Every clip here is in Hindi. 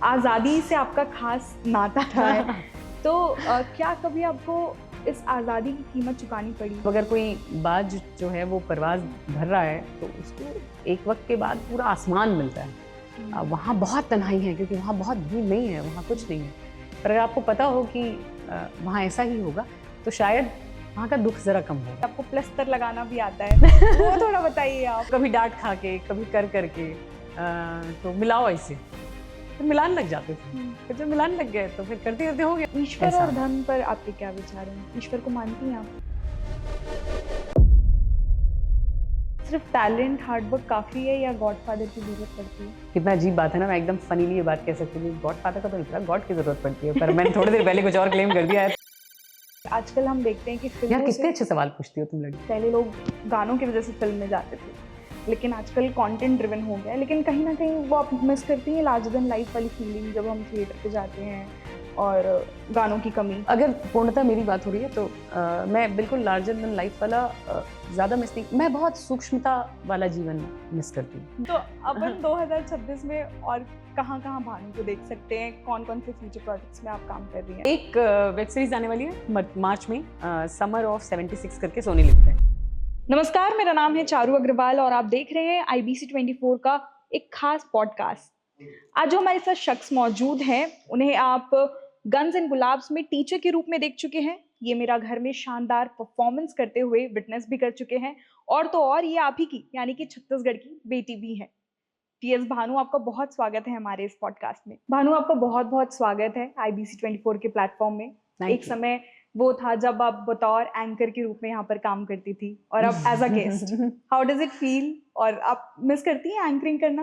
आज़ादी से आपका खास नाता रहा है। तो क्या कभी आपको इस आज़ादी की कीमत चुकानी पड़ी? अगर कोई बाज जो है वो परवाज़ भर रहा है तो उसको एक वक्त के बाद पूरा आसमान मिलता है। वहाँ बहुत तन्हाई है क्योंकि वहाँ बहुत भीड़ नहीं है, वहाँ कुछ नहीं है। पर अगर आपको पता हो कि वहाँ ऐसा ही होगा तो शायद वहाँ का दुख ज़रा कम होगा। आपको प्लस्तर लगाना भी आता है, वो थोड़ा बताइए आप। कभी डाँट खा के, कभी कर के तो मिलाओ ऐसे, फिर मिलान लग जाते थे। फिर जब मिलान लग गए तो फिर करते-करते हो गया। ईश्वर ऐसा। और धन पर आपके क्या विचार हैं? ईश्वर को मानती हैं आप? सिर्फ टैलेंट, हार्ड वर्क काफ़ी है या गॉडफादर की ज़रूरत पड़ती है? कितना अजीब बात है ना, मैं एकदम फनीली ये बात कह सकती हूँ, गॉडफादर का तो नहीं पता, गॉड की ज़रूरत पड़ती है, पर मैंने थोड़ी देर पहले कुछ और क्लेम कर दिया है। आजकल हम देखते हैं कि यार फ़िल्मों कितने से अच्छे सवाल पूछती हो तुम लड़की। पहले लोग गानों की वज़ह से फ़िल्म में जाते थे, लेकिन आजकल कंटेंट ड्रिवन हो गया है। लेकिन कहीं न कहीं वो आप मिस करती हैं लार्जर देन लाइफ़ वाली फीलिंग जब हम थिएटर पे जाते हैं और गानों की कमी? अगर पूर्णतः मेरी बात हो रही है तो मैं बिल्कुल लार्जर देन लाइफ वाला ज़्यादा मिस नहीं, मैं बहुत सूक्ष्मता वाला जीवन मिस करती हूँ। तो अपन 2026 में और कहाँ-कहाँ भानु को देख सकते हैं? कौन-कौन से फ्यूचर प्रोजेक्ट्स में आप काम कर रही हैं? एक वेब सीरीज आने वाली है मार्च में, समर ऑफ 76 करके, सोनी लिव पे। नमस्कार, मेरा नाम है चारू अग्रवाल और आप देख रहे हैं IBC 24 का एक खास पॉडकास्ट। आज जो हमारे साथ शख्स मौजूद हैं, उन्हें आप गन्स एंड गुलाब्स में टीचर के रूप में देख चुके हैं। ये मेरा घर में शानदार परफॉर्मेंस करते हुए विटनेस भी कर चुके हैं और तो और ये आप ही की यानी कि छत्तीसगढ़ की बेटी भी हैं। टीएस भानु, आपका बहुत स्वागत है हमारे इस पॉडकास्ट में। भानु, आपका बहुत-बहुत स्वागत है IBC 24 के प्लेटफॉर्म में। Thank एक you. समय वो था जब आप बतौर एंकर के रूप में यहाँ पर काम करती थी और अब as a guest. How does it feel? और आप मिस करती हैं एंकरिंग करना?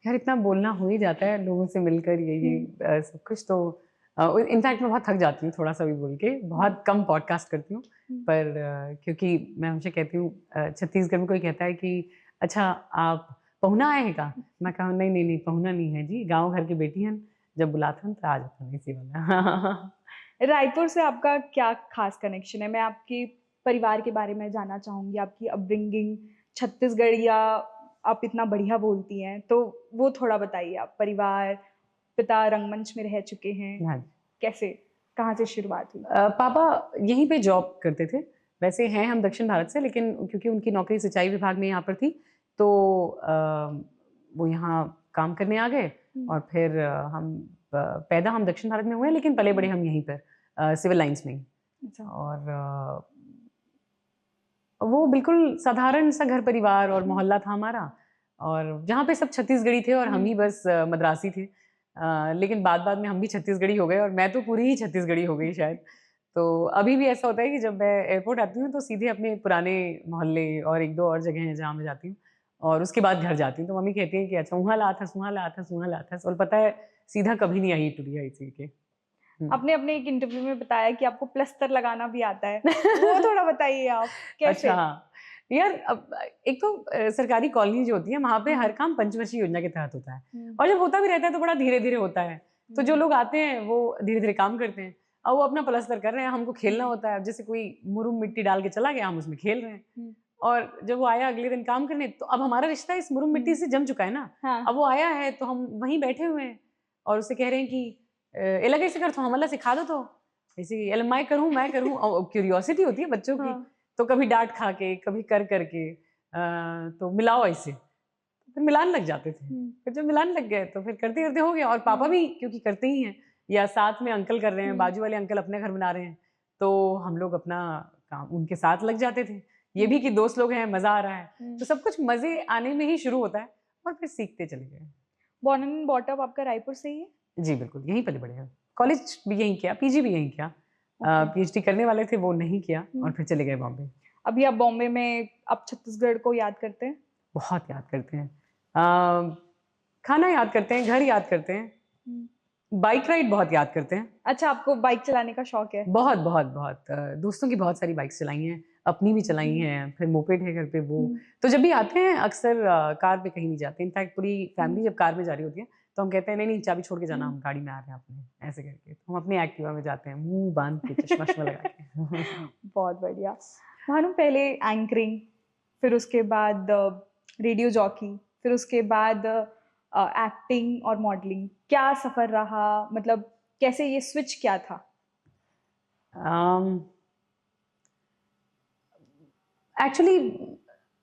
यार इतना बोलना हो ही जाता है लोगों से मिलकर, ये सब कुछ तो इनफैक्ट मैं बहुत थक जाती हूँ थोड़ा सा भी बोल के, बहुत कम पॉडकास्ट करती हूँ। पर क्योंकि मैं हमेशा कहती हूँ, छत्तीसगढ़ में कोई कहता है कि अच्छा आप पहुना आए हैं का, मैं कहूँ नहीं नहीं नहीं, पहुना नहीं है जी, गाँव घर की बेटी हैं, जब बुलाते हैं तो आ जाता है, इसी वाला। रायपुर से आपका क्या खास कनेक्शन है? मैं आपके परिवार के बारे में जानना चाहूँगी, आपकी अपब्रिंगिंग, छत्तीसगढ़िया आप इतना बढ़िया बोलती हैं, तो वो थोड़ा बताइए आप। परिवार, पिता रंगमंच में रह चुके हैं, हाँ। कैसे? कहाँ से शुरुआत हुई? पापा यहीं पे जॉब करते थे। वैसे हैं हम दक्षिण भारत से, लेकिन क्योंकि उनकी नौकरी सिंचाई विभाग में यहाँ पर थी, तो वो यहाँ काम करने आ गए। और फिर पैदा हम दक्षिण भारत में हुए, लेकिन पले-बड़े हम यहीं पर सिविल लाइन्स में ही। अच्छा। और वो बिल्कुल साधारण सा घर परिवार और मोहल्ला था हमारा, और जहाँ पे सब छत्तीसगढ़ी थे और हम ही बस मद्रासी थे। लेकिन बाद-बाद में हम भी छत्तीसगढ़ी हो गए और मैं तो पूरी ही छत्तीसगढ़ी हो गई शायद। तो अभी भी ऐसा होता है कि जब मैं एयरपोर्ट आती हूँ तो सीधे अपने पुराने मोहल्ले और 1-2 और जगह हैं जहाँ मैं जाती हूँ, और उसके बाद घर जाती हूँ। तो मम्मी कहती हैं कि अच्छा वहाँ ला था, वहाँ ला था, वहाँ ला था, और पता है सीधा कभी नहीं आई टुरिया इसी के। आपने अपने एक इंटरव्यू में बताया कि आपको प्लस्तर लगाना भी आता है। वो थोड़ा बताइए आप, कैसे? अच्छा, यार अब एक तो सरकारी कॉलोनी जो होती है वहाँ पे हर काम पंचवर्षीय योजना के तहत होता है, और जब होता भी रहता है तो बड़ा धीरे-धीरे होता है। तो जो लोग आते हैं वो धीरे-धीरे काम करते हैं। अब वो अपना पलस्तर कर रहे हैं, हमको खेलना होता है। जैसे कोई मुरुम मिट्टी डाल के चला गया, हम उसमें खेल रहे हैं। और जब वो आया अगले दिन काम करने, तो अब हमारा रिश्ता इस मुरुम मिट्टी से जम चुका है ना। हाँ। अब वो आया है तो हम वहीं बैठे हुए हैं और उससे कह रहे हैं कि एला कैसे करता हूँ, हमला सिखा दो तो। ऐसे एला मैं करूँ, मैं करूँ, क्यूरियोसिटी होती है बच्चों की। हाँ। तो कभी डाँट खा के, कभी कर के तो मिलाओ ऐसे, फिर मिलान लग जाते थे। फिर जब मिलान लग गए तो फिर करते-करते हो गया, और पापा भी क्योंकि करते ही हैं, या साथ में अंकल कर रहे हैं, बाजू वाले अंकल अपने घर बना रहे हैं, तो हम लोग अपना काम उनके साथ लग जाते थे। ये भी कि दोस्त लोग हैं, मज़ा आ रहा है, तो सब कुछ मज़े आने में ही शुरू होता है और फिर सीखते चले गए। बॉर्न एंड बॉट अप आपका रायपुर से ही है? जी, बिल्कुल, यहीं पले-बड़े हैं। कॉलेज भी यहीं किया, पीजी भी यहीं किया। ओके। पीएचडी करने वाले थे, वो नहीं किया और फिर चले गए बॉम्बे। अभी आप बॉम्बे में आप छत्तीसगढ़ को याद करते हैं? बहुत याद करते हैं। खाना याद करते हैं, घर याद करते हैं, बाइक राइड बहुत याद करते हैं। अच्छा, आपको बाइक चलाने का शौक है? बहुत, बहुत, बहुत दोस्तों की बहुत सारी बाइक्स चलाई हैं, अपनी भी चलाई हैं, फिर मोपेड है घर पे वो। तो जब भी आते हैं अक्सर कार पे कहीं नहीं जाते। इनफैक्ट पूरी फैमिली जब कार में जा रही होती है, तो हम कहते हैं नहीं, नहीं चाबी छोड़ के जाना, हम गाड़ी में आ रहे हैं अपने, ऐसे करके। तो हम अपनी एक्टिवा में जाते हैं, मुँह बाँध के, चश्मा-वश्मा लगा के। बहुत बढ़िया। भानु, पहले एंकरिंग, फिर उसके बाद रेडियो जॉकी, फिर उसके बाद एक्टिंग और मॉडलिंग? क्या सफ़र रहा? मतलब कैसे ये स्विच क्या था? एक्चुअली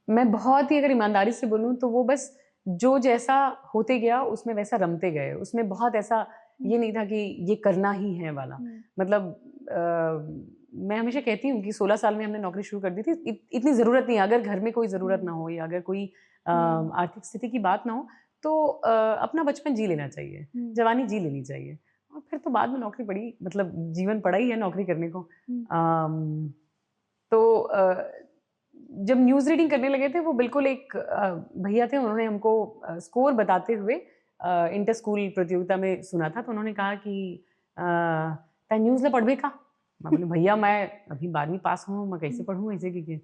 मैं बहुत ही अगर ईमानदारी से बोलूँ तो वो बस जो जैसा होते गया उसमें वैसा रमते गए। उसमें बहुत ऐसा ये नहीं था कि ये करना ही है वाला। हुँ, मतलब मैं हमेशा कहती हूँ कि 16 साल में हमने नौकरी शुरू कर दी थी। इतनी ज़रूरत नहीं है, अगर घर में कोई ज़रूरत ना हो या अगर कोई हुँ, आर्थिक स्थिति की बात ना हो तो अपना बचपन जी लेना चाहिए, हुँ, जवानी जी लेनी चाहिए और फिर तो बाद में नौकरी पड़ी मतलब जीवन पड़ा ही है नौकरी करने को। हुँ, अम, तो जब न्यूज़ रीडिंग करने लगे थे वो बिल्कुल एक भैया थे उन्होंने हमको स्कोर बताते हुए इंटर स्कूल प्रतियोगिता में सुना था तो उन्होंने कहा कि तैं न्यूज़ ला पढ़बे का? मैं बोली भैया मैं अभी 12वीं पास हूँ मैं कैसे हुँ, पढ़ूँ ऐसे करके?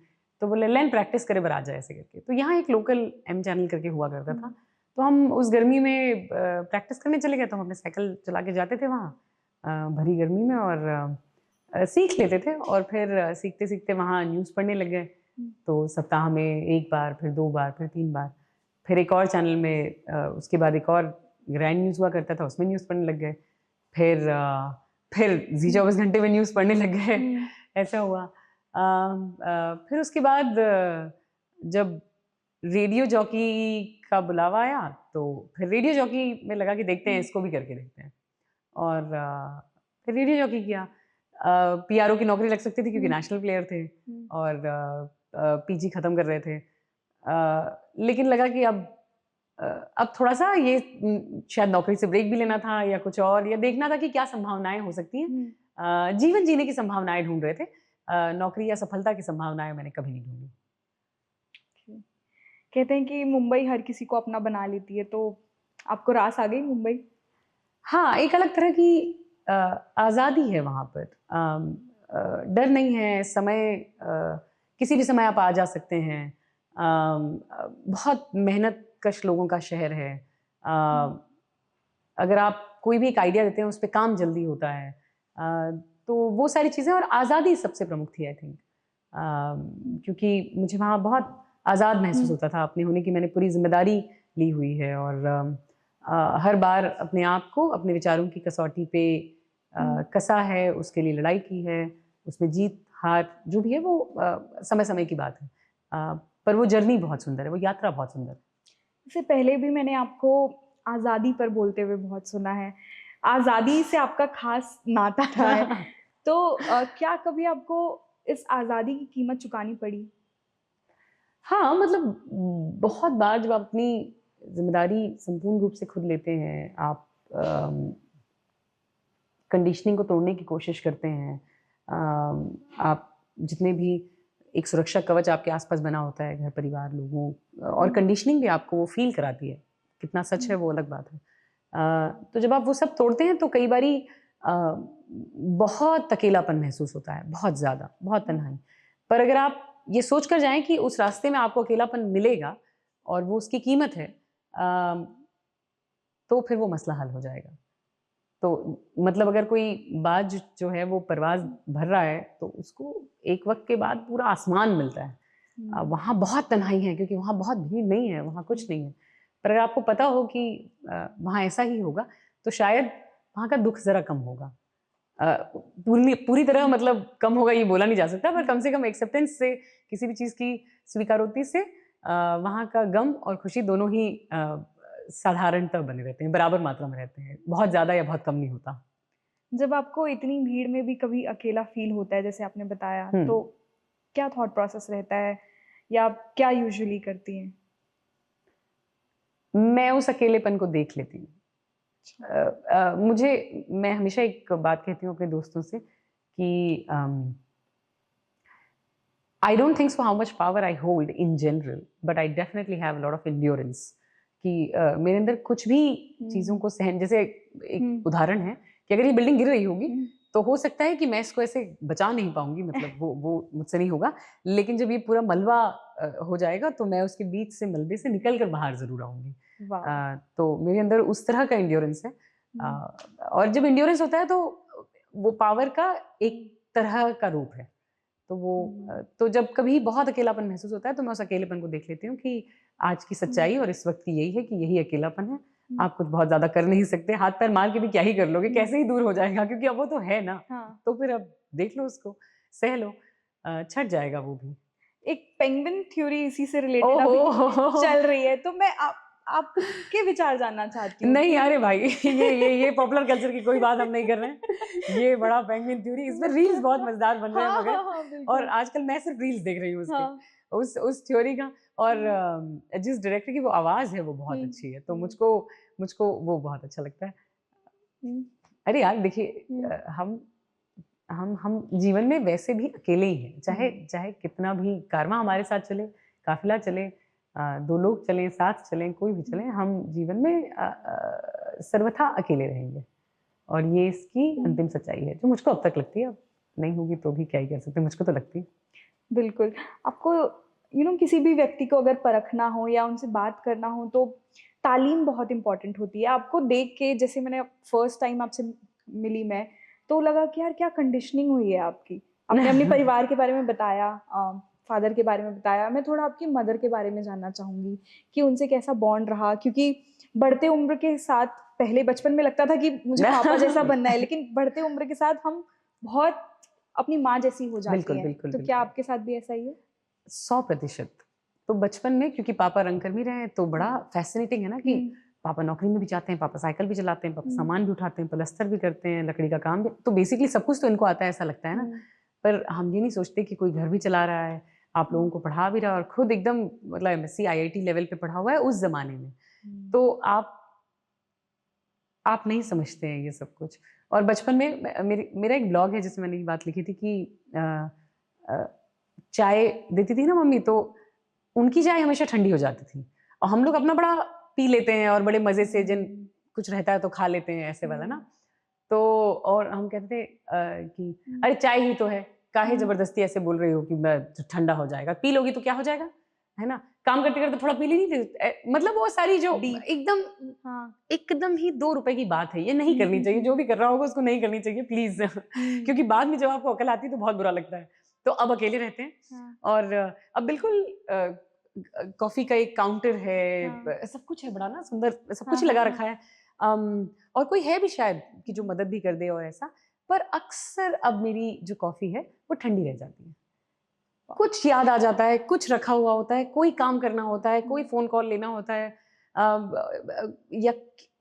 तो बोले लेन प्रैक्टिस करे बरा जा ऐसे करके। तो यहाँ एक लोकल एम चैनल करके हुआ करता था। हुँ, तो हम उस गर्मी में प्रैक्टिस करने चले गए तो हम अपने साइकिल चला के जाते थे वहाँ भरी गर्मी में और सीख लेते थे और फिर सीखते-सीखते वहाँ न्यूज़ पढ़ने लग गए। हुँ, तो सप्ताह में 1 बार, फिर 2 बार, फिर 3 बार। फिर एक और चैनल में उसके बाद एक और ग्रैंड न्यूज़ हुआ करता था, उसमें न्यूज़ पढ़ने लग गए। फिर ज़ी हुँ, 24 घंटे में न्यूज़ पढ़ने लग गए, हुँ, ऐसा हुआ। फिर उसके बाद जब रेडियो जॉकी का बुलावा आया, तो फिर रेडियो जॉकी में लगा कि देखते हैं, हुँ, इसको भी करके देखते हैं। और फिर रेडियो जॉकी किया। पीआरओ की नौकरी लग सकती थी क्योंकि हुँ, नेशनल प्लेयर थे हुँ, और पीजी खत्म कर रहे थे। लेकिन लगा कि अ, अब थोड़ा-सा ये शायद नौकरी से ब्रेक भी लेना था या कुछ और या देखना था कि क्या संभावनाएँ हो सकती हैं। हुँ। जीवन जीने की संभावनाएँ ढूँढ रहे थे। नौकरी या सफलता की संभावनाएँ मैंने कभी नहीं ढूँढी। कहते हैं कि मुंबई हर किसी को अपना बना लेती है, तो आपको रास आ गई मुंबई? हाँ, एक अलग तरह की अ, आज़ादी है वहाँ पर। डर नहीं है, समय किसी भी समय आप आ जा सकते हैं। बहुत मेहनत-कश लोगों का शहर है। अ, हुँ, अगर आप कोई भी एक आइडिया देते हैं, उस पे काम जल्दी होता है। तो वो सारी चीज़ें और आज़ादी सबसे प्रमुख थी आई थिंक। हुँ, क्योंकि मुझे वहाँ बहुत आज़ाद महसूस हुँ, होता था अपने होने की मैंने पूरी ज़िम्मेदारी ली हुई है और हर बार अपने आप को अपने विचारों की कसौटी पे हुँ। कसा है, उसके लिए लड़ाई की है, उसमें जीत-हार जो भी है वो समय-समय की बात है। पर वो जर्नी बहुत सुंदर है, वो यात्रा बहुत सुंदर है। इससे पहले भी मैंने आपको आज़ादी पर बोलते हुए बहुत सुना है। आज़ादी से आपका ख़ास नाता रहा है। तो क्या कभी आपको इस आज़ादी की कीमत चुकानी पड़ी? हाँ, मतलब बहुत बार जब आप अपनी ज़िम्मेदारी संपूर्ण रूप से खुद लेते हैं, आप कंडीशनिंग को तोड़ने की कोशिश करते हैं। आप जितने भी एक सुरक्षा कवच आपके आस-पास बना होता है, घर परिवार, लोगों और हुँ, कंडीशनिंग भी आपको वो फ़ील कराती है। कितना सच है हुँ, वो अलग बात है। तो जब आप वो सब तोड़ते हैं तो कई बारी अ, बहुत अकेलापन महसूस होता है, बहुत ज़्यादा, बहुत हुँ, तन्हाई। पर अगर आप ये सोच कर जाएँ कि उस रास्ते में आपको अकेलापन मिलेगा और वो उसकी कीमत है तो फिर वो मसला हल हो जाएगा। तो मतलब अगर कोई बाज जो है वो परवाज़ हुँ, भर रहा है, तो उसको एक वक़्त के बाद पूरा आसमान मिलता है। हुँ, वहाँ बहुत तन्हाई है क्योंकि वहाँ बहुत भीड़ नहीं है, वहाँ हुँ, कुछ नहीं है। पर अगर आपको पता हो कि वहाँ ऐसा ही होगा, तो शायद वहाँ का दुःख ज़रा कम होगा। पूरी पूरी तरह हुँ, मतलब कम होगा ये बोला नहीं जा सकता, पर हुँ। कम से कम एक्सेप्टेंस से, किसी भी चीज़ की स्वीकारोक्ति से वहाँ का गम और खुशी दोनों ही साधारणतः बने रहते हैं, बराबर मात्रा में रहते हैं। बहुत ज़्यादा या बहुत कम नहीं होता। जब आपको इतनी भीड़ में भी कभी अकेला फ़ील होता है जैसे आपने बताया, हुँ। तो क्या थॉट प्रोसेस रहता है या आप क्या यूजुअली करती हैं? मैं उस अकेलेपन को देख लेती हूँ। अच्छा। मुझे मैं हमेशा एक बात कहती हूँ अपने दोस्तों से कि I don't think so how much power I hold in general, but I definitely have a lot of endurance कि मेरे अंदर कुछ भी चीज़ों हुँ, को सहन जैसे हुँ, एक उदाहरण है कि अगर ये बिल्डिंग गिर रही होगी, हुँ, तो हो सकता है कि मैं इसको ऐसे बचा नहीं पाऊँगी मतलब वो मुझसे नहीं होगा। लेकिन जब ये पूरा मलबा हो जाएगा तो मैं उसके बीच से मलबे से निकल कर बाहर ज़रूर आऊँगी। वाओ! तो मेरे अंदर उस तरह का एंड्योरेंस है। हुँ, और जब एंड्योरेंस होता है तो वो पावर का एक हुँ, तरह का रूप है। तो वो हुँ, तो जब कभी बहुत अकेलापन महसूस होता है तो मैं उस अकेलेपन को देख लेती हूँ कि आज की हुँ, सच्चाई और इस वक़्त की यही है कि यही अकेलापन है। आप कुछ बहुत ज्यादा कर नहीं सकते, हाथ पैर मार के भी क्या ही कर लोगे, कैसे ही दूर हो जाएगा, क्योंकि अब वो तो है ना। हाँ। तो फिर अब देख लो उसको, सह लो, छट जाएगा वो भी। एक पेंगुइन थ्योरी इसी से रिलेटेड ओहो अभी चल रही है, तो मैं आपके विचार जानना चाहती हूँ नहीं कि अरे भाई ये पॉपुलर कल्चर की कोई बात हम नहीं कर रहे हैं। ये बड़ा पेंगुइन थ्योरी, इसमें रील्स बहुत मजेदार बन रहे हैं हाँ मगर, हाँ हाँ और बिल्कुल। आजकल मैं सिर्फ रील्स देख रही हूँ उसके, हाँ। उस थ्योरी का। और जिस डायरेक्टर की वो आवाज है वो बहुत हम्म, अच्छी है, तो हम्म, मुझको वो बहुत अच्छा लगता है। हम्म, अरे यार देखिए, हम्म, हम जीवन में वैसे भी अकेले ही हैं, चाहे हम्म, चाहे कितना भी कारवां हमारे साथ चले, काफिला चले, दो लोग चलें, साथ चलें, कोई भी चलें, हम जीवन में सर्वथा अकेले रहेंगे। और ये इसकी अंतिम सच्चाई है, जो मुझको अब तक लगती है। अब नहीं होगी तो भी क्या ही कर सकते, मुझको तो लगती है। बिल्कुल। आपको किसी भी व्यक्ति को अगर परखना हो या उनसे बात करना हो तो तालीम बहुत इम्पोर्टेंट होती है। आपको देख के, जैसे मैंने फर्स्ट टाइम आपसे मिली मैं, तो लगा कि यार क्या कंडीशनिंग हुई है आपकी। आपने अपने परिवार के बारे में बताया, फादर के बारे में बताया। मैं थोड़ा आपकी मदर के बारे में जानना चाहूंगी कि उनसे कैसा बॉन्ड रहा, क्योंकि बढ़ते उम्र के साथ, पहले बचपन में लगता था कि मुझे पापा जैसा बनना है, लेकिन बढ़ते उम्र के साथ हम बहुत अपनी माँ जैसी हो जाती बिल्कुल हैं। बिल्कुल तो क्या बिल्कुल, आपके साथ भी ऐसा ही है? 100%। तो बचपन में क्योंकि पापा रंगकर्मी रहे हैं, तो बड़ा फैसिनेटिंग है ना कि हम्म, पापा नौकरी में भी जाते हैं, पापा साइकिल भी चलाते हैं, पापा हम्म, सामान भी उठाते हैं, पलस्तर भी करते हैं, लकड़ी का काम भी, तो बेसिकली सब कुछ तो इनको आता है ऐसा लगता है ना। हम्म, पर हम ये नहीं सोचते कि कोई घर भी चला रहा है, आप लोगों को पढ़ा भी रहा है, और खुद एकदम मतलब एमएससी आईआईटी लेवल पे पढ़ा हुआ है उस जमाने में। हम्म, तो आप नहीं समझते हैं ये सब कुछ। और बचपन में मेरा एक ब्लॉग है जिसमें मैंने ये बात लिखी थी कि अ, अ, चाय देती थी ना मम्मी, तो उनकी चाय हमेशा ठंडी हो जाती थी, और हम लोग अपना बड़ा पी लेते हैं और बड़े मजे से, जिन हम्म, कुछ रहता है तो खा लेते हैं ऐसे वाला ना। तो और हम कहते थे कि हम्म, अरे चाय ही तो है, काहे हम्म, जबरदस्ती ऐसे बोल रही हो कि मैं ठंडा हो जाएगा, पी लोगी तो क्या हो जाएगा, है ना, काम करते करते थोड़ा पी ली नहीं थी। मतलब वो सारी जो डीप। एकदम हाँ। एकदम ही 2 रुपए की बात है, ये नहीं करनी चाहिए, जो भी कर रहा होगा उसको नहीं करनी चाहिए प्लीज हम्म, क्योंकि बाद में जब आपको अकल आती है तो बहुत बुरा लगता है। तो अब अकेले रहते हैं, हाँ, और अब बिल्कुल कॉफी का एक काउंटर है, हाँ, सब कुछ है, बड़ा ना सुंदर, सब हाँ, कुछ ही हाँ, लगा हाँ, रखा है। और कोई है भी शायद कि जो मदद भी कर दे और ऐसा, पर अक्सर अब मेरी जो कॉफी है वो ठंडी रह जाती है। कुछ याद आ जाता है, कुछ रखा हुआ होता है, कोई काम करना होता है, कोई फ़ोन कॉल लेना होता है, या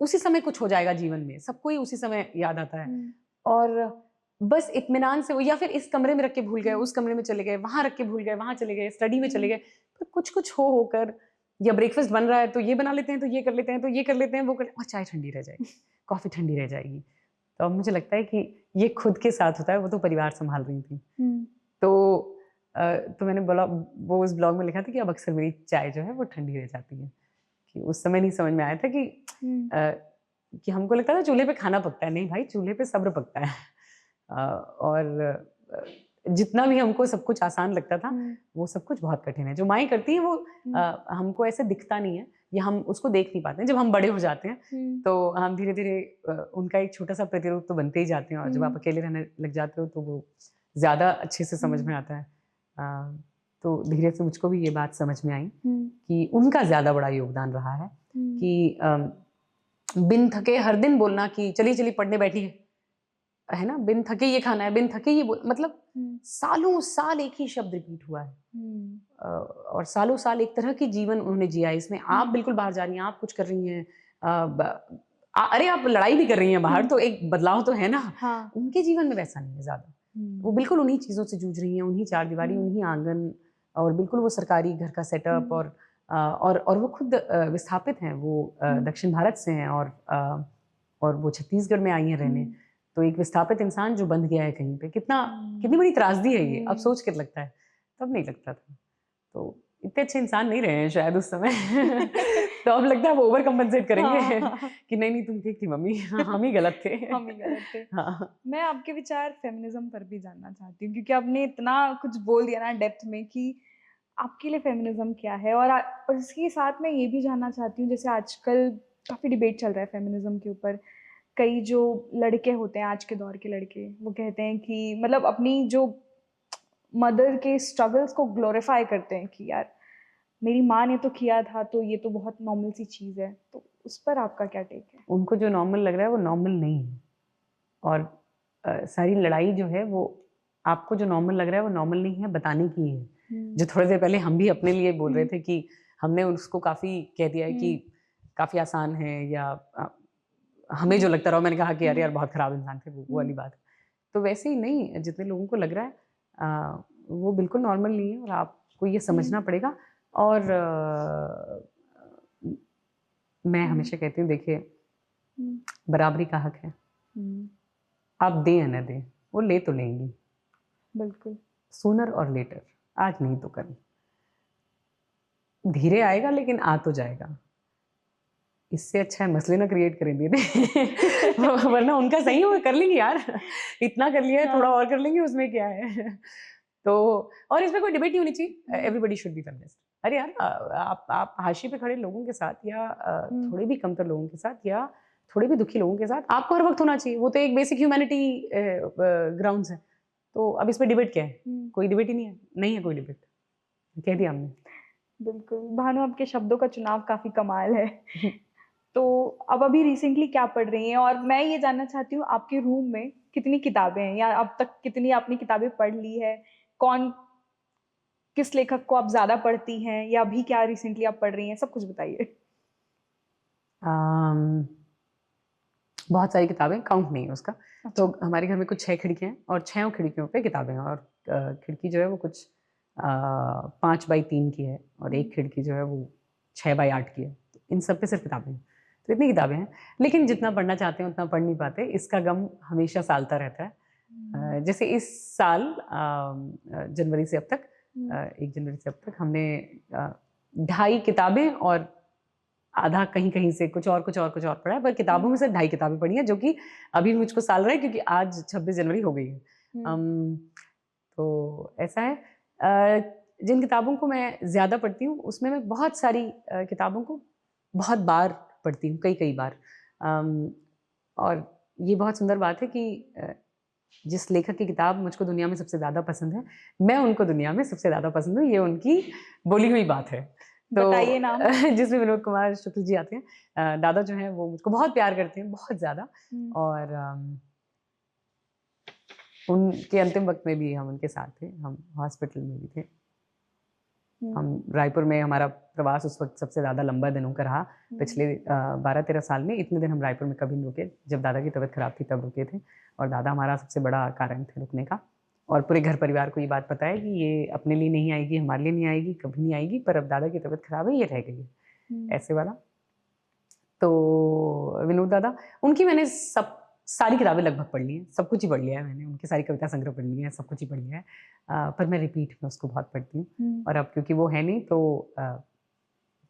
उसी समय कुछ हो जाएगा जीवन में, सबको ही उसी समय याद आता है। हम्म, और बस इत्मीनान से वो, या फिर इस कमरे में रख के भूल गए, हम्म, उस कमरे में चले गए, वहाँ रख के भूल गए, वहाँ चले गए, स्टडी में चले हम्म, गए। तो कुछ-कुछ हो होकर, या ब्रेकफ़ास्ट बन रहा है तो ये बना लेते हैं, तो ये कर लेते हैं, तो ये कर लेते हैं, वो कर, और चाय ठंडी रह जाएगी, कॉफ़ी ठंडी रह जाएगी। तो अब मुझे लगता है कि ये खुद के साथ होता है, वो तो परिवार सँभाल रही थी। हम्म, तो तो मैंने बोला, वो उस ब्लॉग में लिखा था कि अब अक्सर मेरी चाय जो है वो ठंडी रह जाती है। कि उस समय नहीं समझ में आया था हम्म, अ, कि हमको लगता था चूल्हे पे खाना पकता है, नहीं भाई, चूल्हे पे सब्र पकता है। और जितना भी हमको सब कुछ आसान लगता था, हम्म, वो सब कुछ बहुत कठिन है। जो माएँ करती हैं वो हम्म, हमको ऐसे दिखता नहीं है, या हम उसको देख नहीं पाते हैं। जब हम बड़े हो जाते हैं, हम्म, तो हम धीरे-धीरे उनका एक छोटा-सा प्रतिरूप तो बनते ही जाते हैं, और जब आप हम्म, अकेले रहने लग जाते हो तो वो ज़्यादा अच्छे से समझ में आता है। अ, तो धीरे से मुझको भी ये बात समझ में आई हम्म, कि उनका ज़्यादा बड़ा योगदान रहा है हम्म, कि बिन थके हर दिन बोलना कि चलिए, चलिए पढ़ने बैठिए, है ना? बिन थके ये खाना है, बिन थके ये मतलब हम्म, सालों साल एक ही शब्द रिपीट हुआ है। हम्म, और सालों साल एक तरह की जीवन उन्होंने जिया है। इसमें आप बिल्कुल बाहर जा रही हैं, आप कुछ कर रही हैं, अरे आप लड़ाई भी कर रही हैं बाहर, हम्म, तो एक बदलाव तो है ना। हाँ, उनके जीवन में वैसा नहीं है ज़्यादा। वो हम्म, बिल्कुल उन्हीं चीज़ों से जूझ रही हैं, उन्हीं चारदीवारी, हम्म, उन्हीं आंगन, और बिल्कुल वो सरकारी घर का सेटअप, हम्म, और वो खुद विस्थापित हैं, वो हम्म, दक्षिण भारत से हैं, और वो छत्तीसगढ़ में आई हैं रहने। हम्म, तो एक विस्थापित इंसान जो बंध गया है कहीं पे, कितनी हम्म, बड़ी त्रासदी है ये, अब हम्म, सोच के लगता है, तब नहीं लगता था। तो इतने अच्छे इंसान नहीं रहे हैं शायद उस समय तो अब लगता है वो ओवर कंपनसेट करेंगे हाँ, हाँ, कि नहीं नहीं तुम ठीक थी मम्मी, हम ही गलत थे हम ही गलत थे। हाँ। मैं आपके विचार फेमिनिज्म पर भी जानना चाहती हूँ, क्योंकि आपने इतना कुछ बोल दिया ना डेप्थ में कि आपके लिए फेमिनिज्म क्या है। और इसके साथ मैं ये भी जानना चाहती हूँ, जैसे आजकल काफ़ी डिबेट चल रहा है फेमिनिज्म के ऊपर। कई जो लड़के होते हैं, आज के दौर के लड़के, वो कहते हैं कि अपनी जो मदर के स्ट्रगल्स को ग्लोरीफाई करते हैं कि यार मेरी माँ ने तो किया था तो ये तो बहुत नॉर्मल सी चीज़ है, तो उस पर आपका क्या टेक है? उनको जो नॉर्मल लग रहा है वो नॉर्मल नहीं है। और सारी लड़ाई जो है वो आपको जो नॉर्मल लग रहा है वो नॉर्मल नहीं है, बताने की है। जो थोड़ी देर पहले हम भी अपने लिए बोल रहे थे कि हमने उसको काफ़ी कह दिया है कि काफ़ी आसान है, या हमें जो लगता रहा, मैंने कहा कि अरे यार बहुत ख़राब इंसान थे, वो वाली बात। तो वैसे ही नहीं, जितने लोगों को लग रहा है वो बिल्कुल नॉर्मल नहीं है, और आपको ये समझना पड़ेगा। और मैं हमेशा कहती हूँ, देखिए बराबरी का हक है, आप दें या न दें, वो ले तो लेंगी, बिल्कुल। सूनर और लेटर, आज नहीं तो कल। धीरे आएगा लेकिन आ तो जाएगा। इससे अच्छा है मसले ना क्रिएट करें दीदी। वरना उनका सही हो कर लेंगे यार, इतना कर लिया है, थोड़ा और कर लेंगे, उसमें क्या है। तो और इसमें कोई डिबेट नहीं होनी चाहिए, एवरीबडी शुड बी फेमिनिस्ट। अरे यार आप हाशिए पे खड़े लोगों के साथ, या थोड़े भी कमतर लोगों के साथ, या थोड़े भी दुखी लोगों के साथ आपको हर वक्त होना चाहिए। वो तो एक बेसिक ह्यूमैनिटी ग्राउंड्स है। तो अब इसमें डिबेट क्या है? कोई डिबेट ही नहीं है कोई डिबेट, कह दिया हमने। बिल्कुल, भानु आपके शब्दों का चुनाव काफ़ी कमाल है। तो अब अभी रिसेंटली क्या पढ़ रही हैं? और मैं ये जानना चाहती हूँ आपके रूम में कितनी किताबें हैं, या अब तक कितनी आपने किताबें पढ़ ली है? कौन किस लेखक को आप ज़्यादा पढ़ती हैं, या अभी क्या रिसेंटली आप पढ़ रही हैं? सब कुछ बताइए। बहुत सारी किताबें, काउंट नहीं है उसका। अच्छा। तो हमारे घर में कुछ 6 खिड़कियाँ हैं, और 6 खिड़कियों पे किताबें हैं। और खिड़की जो है वो कुछ 5x3 की है, और एक खिड़की जो है वो 6x8 की है। तो इन सब पे सिर्फ किताबें हैं। तो इतनी किताबें हैं, लेकिन जितना पढ़ना चाहते हैं उतना पढ़ नहीं पाते। इसका गम हमेशा सालता रहता है। जैसे इस साल जनवरी से अब तक 1 जनवरी से अब तक हमने 2.5 किताबें और आधा कहीं कहीं से कुछ और पढ़ा है, पर किताबों में से 2.5 किताबें पढ़ी हैं, जो कि अभी मुझको साल रहा है, क्योंकि आज 26 जनवरी हो गई है। तो ऐसा है। जिन किताबों को मैं ज़्यादा पढ़ती हूँ उसमें मैं बहुत सारी किताबों को बहुत बार पढ़ती हूँ, कई बार। और ये बहुत सुंदर बात है कि जिस लेखक की किताब मुझको दुनिया में सबसे ज़्यादा पसंद है, मैं उनको दुनिया में सबसे ज़्यादा पसंद हूँ, ये उनकी बोली हुई बात है। तो बताइए नाम। जिसमें विनोद कुमार शुक्ल जी आते हैं। दादा जो हैं वो मुझको बहुत प्यार करते हैं, बहुत ज़्यादा। और उनके अंतिम वक्त में भी हम उनके साथ थे, हम हॉस्पिटल में भी थे। हम रायपुर में, हमारा प्रवास उस वक्त सबसे ज़्यादा लंबा दिनों का रहा। पिछले 12-13 साल में इतने दिन हम रायपुर में कभी नहीं रुके। जब दादा की तबीयत खराब थी तब रुके थे, और दादा हमारा सबसे बड़ा कारण थे रुकने का। और पूरे घर परिवार को ये बात पता है कि ये अपने लिए नहीं आएगी, हमारे लिए नहीं आएगी, कभी नहीं आएगी, पर अब दादा की तबीयत खराब है, ये रह गई है, ऐसे वाला। तो विनोद दादा, उनकी मैंने सारी किताबें लगभग पढ़ ली हैं, सब कुछ ही पढ़ लिया है मैंने। उनकी सारी कविता संग्रह पढ़ लिए हैं, सब कुछ ही पढ़ लिया है। पर मैं रिपीट में उसको बहुत पढ़ती हूँ। और अब क्योंकि वो है नहीं, तो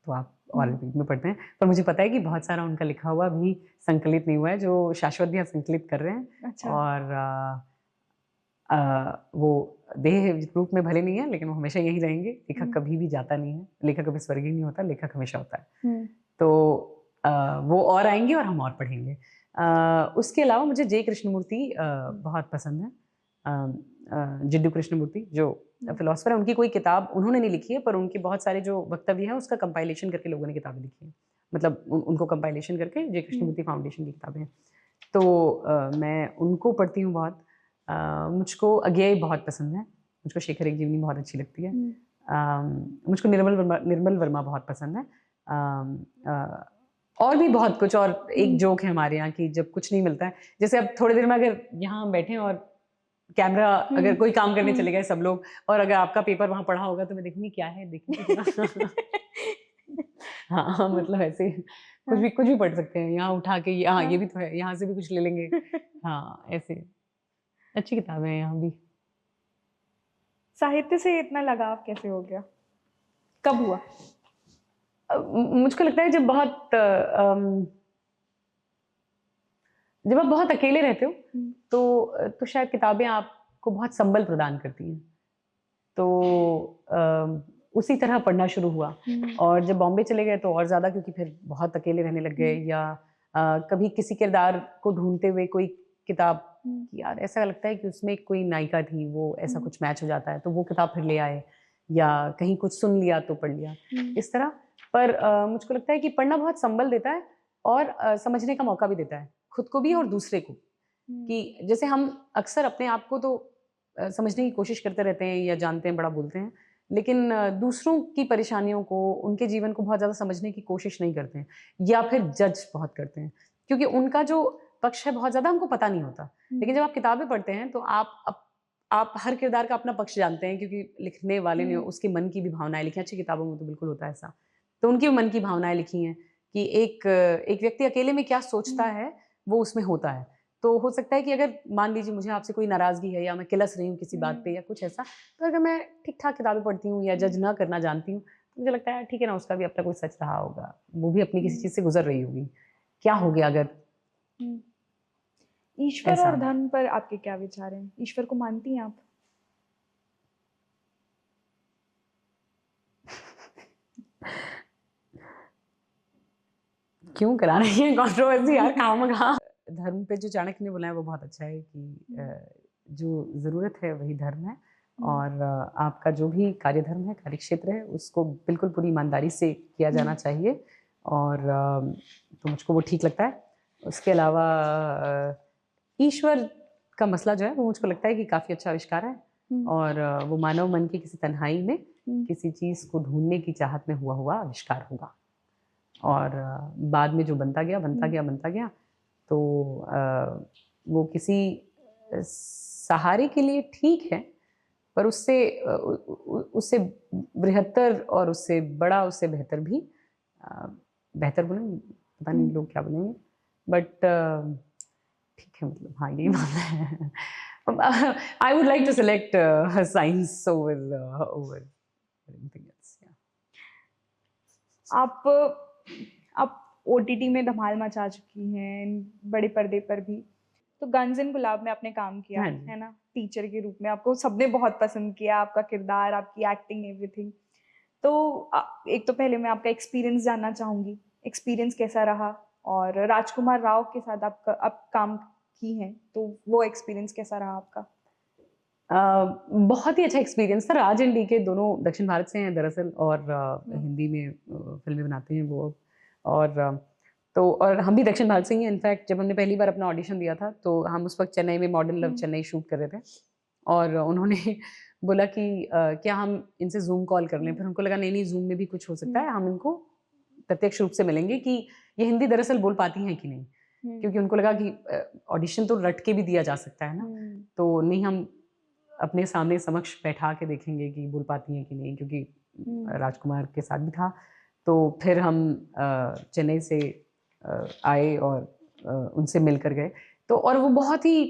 आप और रिपीट में पढ़ते हैं। पर मुझे पता है कि बहुत सारा उनका लिखा हुआ भी संकलित नहीं हुआ है, जो शाश्वत भी संकलित कर रहे हैं। अच्छा। और वो देह रूप में भले नहीं है, लेकिन वो हमेशा यही रहेंगे। लेखक कभी भी जाता नहीं है, लेखक कभी स्वर्गीय नहीं होता, लेखक हमेशा होता है। तो वो और आएंगे और हम और पढ़ेंगे। उसके अलावा मुझे जे कृष्णमूर्ति बहुत पसंद है। जिड्डू कृष्णमूर्ति जो फिलोसफर है, उनकी कोई किताब उन्होंने नहीं लिखी है, पर उनके बहुत सारे जो वक्तव्य हैं उसका कंपाइलेशन करके लोगों ने किताबें लिखी है। मतलब उनको कंपाइलेशन करके जे कृष्णमूर्ति फाउंडेशन की किताबें हैं। तो मैं उनको पढ़ती हूँ बहुत। मुझको अज्ञेय बहुत पसंद है, मुझको शेखर एक जीवनी बहुत अच्छी लगती है। मुझको निर्मल वर्मा बहुत पसंद है। और भी बहुत कुछ। और एक जोक है हमारे यहाँ की, जब कुछ नहीं मिलता है, जैसे अब थोड़ी देर में अगर यहाँ हम बैठे और कैमरा, अगर कोई काम करने चले गए सब लोग, और अगर आपका पेपर वहाँ पढ़ा होगा, तो मैं देखूंगी क्या है, देखूंगी। हाँ, मतलब ऐसे कुछ भी पढ़ सकते हैं यहाँ उठा के, हाँ ये भी तो है, यहाँ से भी कुछ ले लेंगे। हाँ, ऐसे अच्छी किताबें हैं यहाँ भी। साहित्य से इतना लगाव कैसे हो गया? कब हुआ? मुझको लगता है जब आप बहुत अकेले रहते हो, तो शायद किताबें आपको बहुत संबल प्रदान करती हैं। तो उसी तरह पढ़ना शुरू हुआ। और जब बॉम्बे चले गए तो और ज़्यादा, क्योंकि फिर बहुत अकेले रहने लग गए। या कभी किसी किरदार को ढूंढते हुए कोई किताब, यार ऐसा लगता है कि उसमें कोई नायिका थी, वो ऐसा कुछ मैच हो जाता है, तो वो किताब फिर ले आए। या कहीं कुछ सुन लिया तो पढ़ लिया, इस तरह। पर मुझको लगता है कि पढ़ना बहुत संबल देता है और समझने का मौका भी देता है, खुद को भी और दूसरे को। कि जैसे हम अक्सर अपने आप को तो समझने की कोशिश करते रहते हैं या जानते हैं, बड़ा बोलते हैं, लेकिन दूसरों की परेशानियों को, उनके जीवन को बहुत ज़्यादा समझने की कोशिश नहीं करते हैं, या फिर जज बहुत करते हैं, क्योंकि उनका जो पक्ष है बहुत ज़्यादा हमको पता नहीं होता। लेकिन जब आप किताबें पढ़ते हैं तो आप हर किरदार का अपना पक्ष जानते हैं, क्योंकि लिखने वाले ने उसके मन की भी भावनाएं लिखी हैं। अच्छी किताबों में तो बिल्कुल होता है ऐसा, तो उनके मन की भावनाएं लिखी हैं कि एक व्यक्ति अकेले में क्या सोचता है वो उसमें होता है। तो हो सकता है कि अगर मान लीजिए मुझे आपसे कोई नाराजगी है या मैं किलस रही हूँ किसी बात पे या कुछ ऐसा, तो अगर मैं ठीक ठाक किताबें पढ़ती हूँ या जज ना करना जानती हूँ, तो मुझे लगता है ठीक है ना, उसका भी अब तक कोई सच रहा होगा, वो भी अपनी किसी चीज़ से गुजर रही होगी, क्या हो गया अगर ईश्वर ऐसा। और धर्म पर आपके क्या विचार हैं? ईश्वर को मानती हैं आप? क्यों करा रही है कंट्रोवर्सी यार, खामखा। धर्म पे जो चाणक्य ने बोला है वो बहुत अच्छा है कि जो ज़रूरत है वही धर्म है, और आपका जो भी कार्यधर्म है, कार्यक्षेत्र है, उसको बिल्कुल पूरी ईमानदारी से किया जाना चाहिए, और तो मुझको वो ठीक लगता है। उसके अलावा ईश्वर का मसला जो है वो मुझको लगता है कि काफ़ी अच्छा आविष्कार है, और वो मानव मन की किसी तन्हाई में किसी चीज़ को ढूंढने की चाहत में हुआ आविष्कार होगा, और बाद में जो बनता गया, तो वो किसी सहारे के लिए ठीक है, पर उससे बृहत्तर और उससे बड़ा, उससे बेहतर भी, बेहतर बोलें, पता नहीं लोग क्या बोलेंगे, बट ठीक है, मतलब हाँ यही मानना है। I would like to select science over anything else. आप ओटीटी में धमाल मचा चुकी हैं, बड़े पर्दे पर भी। तो गन्स एंड गुलाब में आपने काम किया हाँ जी। है ना, टीचर के रूप में। आपको सबने बहुत पसंद किया, आपका किरदार, आपकी एक्टिंग, एवरीथिंग। तो एक तो पहले मैं आपका एक्सपीरियंस जानना चाहूंगी, एक्सपीरियंस कैसा रहा? और राजकुमार राव के साथ आप काम की हैं, तो वो एक्सपीरियंस कैसा रहा आपका? बहुत ही अच्छा एक्सपीरियंस था। राज एंड डीके दोनों दक्षिण भारत से हैं दरअसल, और हिंदी में फिल्में बनाते हैं वो, और तो और हम भी दक्षिण भारत से ही हैं। इनफैक्ट जब हमने पहली बार अपना ऑडिशन दिया था तो हम उस वक्त चेन्नई में मॉडर्न लव चेन्नई शूट कर रहे थे, और उन्होंने बोला कि क्या हम इनसे जूम कॉल कर लें। फिर उनको लगा नहीं जूम में भी कुछ हो सकता है, हम इनको प्रत्यक्ष रूप से मिलेंगे कि ये हिंदी दरअसल बोल पाती हैं कि नहीं, क्योंकि उनको लगा कि ऑडिशन तो रट के भी दिया जा सकता है ना, तो नहीं, हम अपने सामने समक्ष बैठा के देखेंगे कि बोल पाती हैं कि नहीं, क्योंकि राजकुमार के साथ भी था। तो फिर हम चेन्नई से आए और उनसे मिलकर गए, तो और वो बहुत ही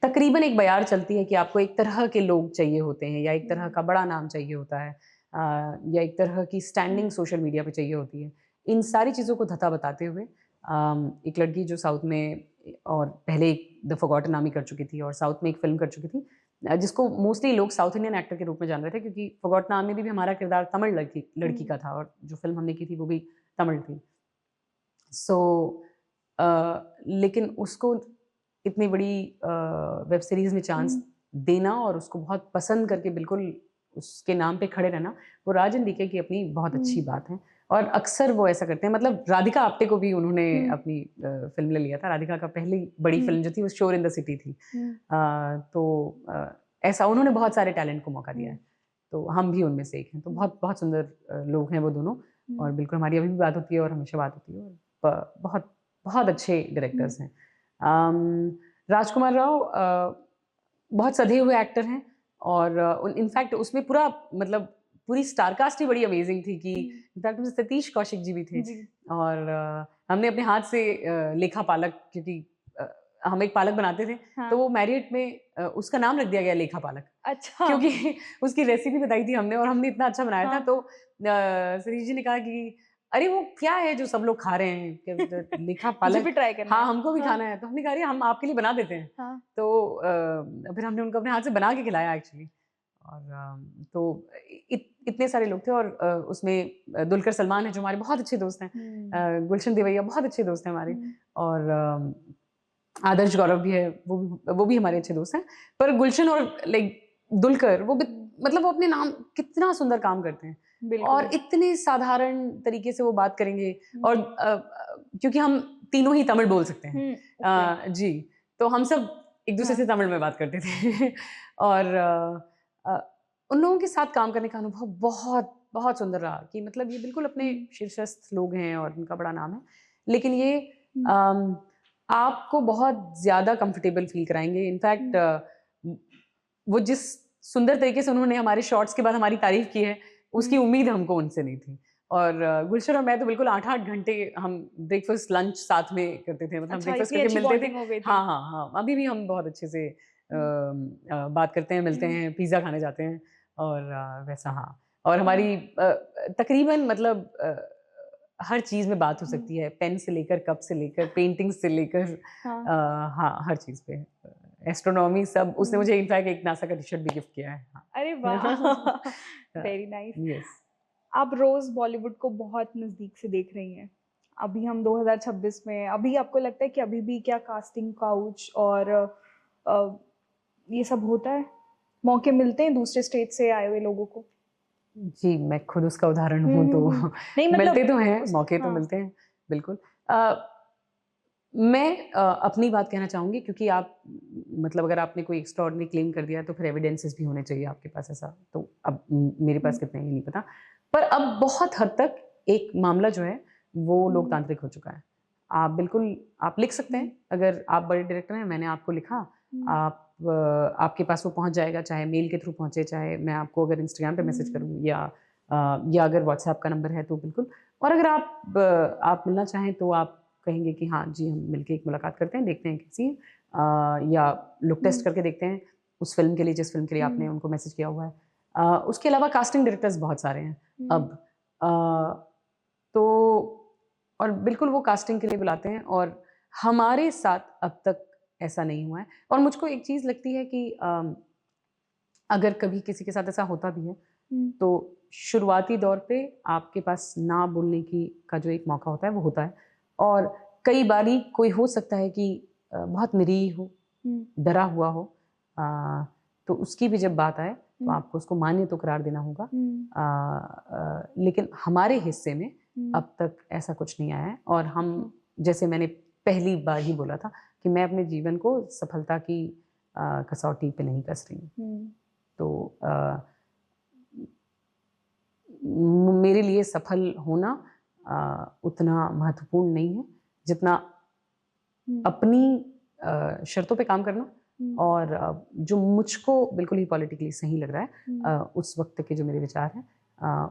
तकरीबन एक बयार चलती है कि आपको एक तरह के लोग चाहिए होते हैं, या एक तरह का बड़ा नाम चाहिए होता है, या एक तरह की स्टैंडिंग सोशल मीडिया पे चाहिए होती है। इन सारी चीज़ों को धता बताते हुए एक लड़की जो साउथ में, और पहले एक द फॉरगॉटन नाम ही कर चुकी थी और साउथ में एक फिल्म कर चुकी थी, जिसको मोस्टली लोग साउथ इंडियन एक्टर के रूप में जान रहे थे, क्योंकि फॉरगॉटन नाम में भी हमारा किरदार तमिल लड़की का था, और जो फिल्म हमने की थी वो भी तमिल थी। सो लेकिन उसको इतनी बड़ी वेब सीरीज़ में चांस देना और उसको बहुत पसंद करके बिल्कुल उसके नाम पे खड़े रहना, वो राज एंड डीके की अपनी बहुत अच्छी बात है। और अक्सर वो ऐसा करते हैं, मतलब राधिका आप्टे को भी उन्होंने अपनी फिल्म ले लिया था। राधिका का पहली बड़ी फिल्म जो थी वो शोर इन द सिटी थी। ऐसा उन्होंने बहुत सारे टैलेंट को मौका दिया है, तो हम भी उनमें से एक हैं। तो बहुत बहुत सुंदर लोग हैं वो दोनों, और बिल्कुल हमारी अभी भी बात होती है और हमेशा बात होती है, और बहुत बहुत अच्छे डायरेक्टर्स हैं। राजकुमार राव बहुत सधे हुए एक्टर हैं, और इनफैक्ट उसमें पूरा, मतलब पूरी स्टारकास्ट ही बड़ी अमेजिंग थी कि इनफैक्ट उसमें सतीश कौशिक जी भी थे, और हमने अपने हाथ से लेखा पालक, क्योंकि हम एक पालक बनाते थे, तो वो मैरियट में उसका नाम रख दिया गया लेखा पालक। अच्छा। क्योंकि उसकी रेसिपी बताई थी हमने, और हमने इतना अच्छा बनाया था, तो सतीश जी ने कहा कि अरे वो क्या है जो सब लोग खा रहे हैं, लिखा पालक भी ट्राई करना हाँ है। हमको भी खाना है। तो हमने कहा अरे हम आपके लिए बना देते हैं। तो फिर हमने उनको अपने हाथ से बना के खिलाया एक्चुअली, और तो इतने सारे लोग थे, और उसमें दुलकर सलमान है जो हमारे बहुत अच्छे दोस्त हैं, गुलशन देवैया बहुत अच्छे दोस्त हैं हमारे, और आदर्श गौरव भी है, वो भी हमारे अच्छे दोस्त हैं। पर गुलशन और लाइक दुलकर मतलब वो अपने नाम कितना सुंदर काम करते हैं बिल्कुल। और इतने साधारण तरीके से वो बात करेंगे और क्योंकि हम तीनों ही तमिल बोल सकते हैं ओके। जी, तो हम सब एक दूसरे हाँ। से तमिल में बात करते थे और उन लोगों के साथ काम करने का अनुभव बहुत बहुत सुंदर रहा कि मतलब ये बिल्कुल अपने शीर्षस्थ लोग हैं और उनका बड़ा नाम है, लेकिन ये आपको बहुत ज़्यादा कंफर्टेबल फील कराएंगे। इनफैक्ट वो जिस सुंदर तरीके से उन्होंने हमारे शॉट्स के बाद हमारी तारीफ की है, उसकी उम्मीद हमको उनसे नहीं थी। और गुलशन और मैं तो बिल्कुल 8-8 घंटे हम ब्रेकफास्ट लंच साथ में करते थे, मतलब हम अच्छा, ब्रेकफास्ट इतनी करके अच्छी मिलते थे। बॉन्डिंग हो गई थी। हाँ, हाँ, हाँ, अभी भी हम बहुत अच्छे से बात करते हैं, मिलते हैं, पिज़्ज़ा खाने जाते हैं और वैसा हाँ। और हमारी तकरीबन मतलब हर चीज़ में बात हो सकती है, पेन से लेकर, कप से लेकर, पेंटिंग्स से लेकर हाँ। हाँ, हर चीज़ पे। एस्ट्रोनॉमी सब उसने मुझे इनफैक्ट एक नासा का टी-शर्ट भी गिफ्ट किया है। हाँ। अरे वाह! Very nice. यस। आप रोज़ बॉलीवुड को बहुत नज़दीक से देख रही हैं। अभी हम 2026 में अभी आपको लगता है कि अभी भी क्या कास्टिंग काउच और ये सब होता है? मौके मिलते हैं दूसरे स्टेट से आए हुए लोगों को? जी, मैं खुद उसका उदाहरण हूँ तो नहीं मिलते मतलब तो हैं, उस मौके तो हाँ। मिलते हैं, बिल्कुल। मैं अपनी बात कहना चाहूँगी क्योंकि आप मतलब अगर आपने कोई एक्स्ट्राऑर्डिनरी क्लेम कर दिया तो फिर एविडेंसेस भी होने चाहिए आपके पास ऐसा, तो अब मेरे पास कितने हैं ये नहीं पता। पर अब बहुत हद तक एक मामला जो है वो लोकतांत्रिक हो चुका है। आप बिल्कुल आप लिख सकते हैं, अगर आप बड़े डायरेक्टर हैं, मैंने आपको लिखा, आप आपके पास वो पहुँच जाएगा, चाहे मेल के थ्रू पहुँचे, चाहे मैं आपको अगर इंस्टाग्राम पे मैसेज करूँ या अगर व्हाट्सएप का नंबर है तो बिल्कुल। और अगर आप मिलना चाहें तो आप कहेंगे कि हाँ जी, हम मिलके एक मुलाकात करते हैं, देखते हैं कैसी है या लुक टेस्ट करके देखते हैं उस फ़िल्म के लिए जिस फ़िल्म के लिए आपने उनको मैसेज किया हुआ है। उसके अलावा कास्टिंग डायरेक्टर्स बहुत सारे हैं अब। तो और बिल्कुल वो कास्टिंग के लिए बुलाते हैं और हमारे साथ अब तक ऐसा नहीं हुआ है और मुझको एक चीज़ लगती है कि अगर कभी किसी के साथ ऐसा होता भी है, तो शुरुआती दौर पे आपके पास ना बोलने की का जो एक मौका होता है वो होता है और कई बारी कोई हो सकता है कि बहुत निरीह हो, डरा हुआ हो, तो उसकी भी जब बात आए तो आपको उसको मान्य तो करार देना होगा। लेकिन हमारे हिस्से में अब तक ऐसा कुछ नहीं आया है और हम जैसे मैंने पहली बार ही बोला था कि मैं अपने जीवन को सफलता की कसौटी पे नहीं कस रही हूँ। तो मेरे लिए सफल होना उतना महत्वपूर्ण नहीं है जितना अपनी शर्तों पे काम करना और जो मुझको बिल्कुल ही पॉलिटिकली सही लग रहा है उस वक्त के जो मेरे विचार हैं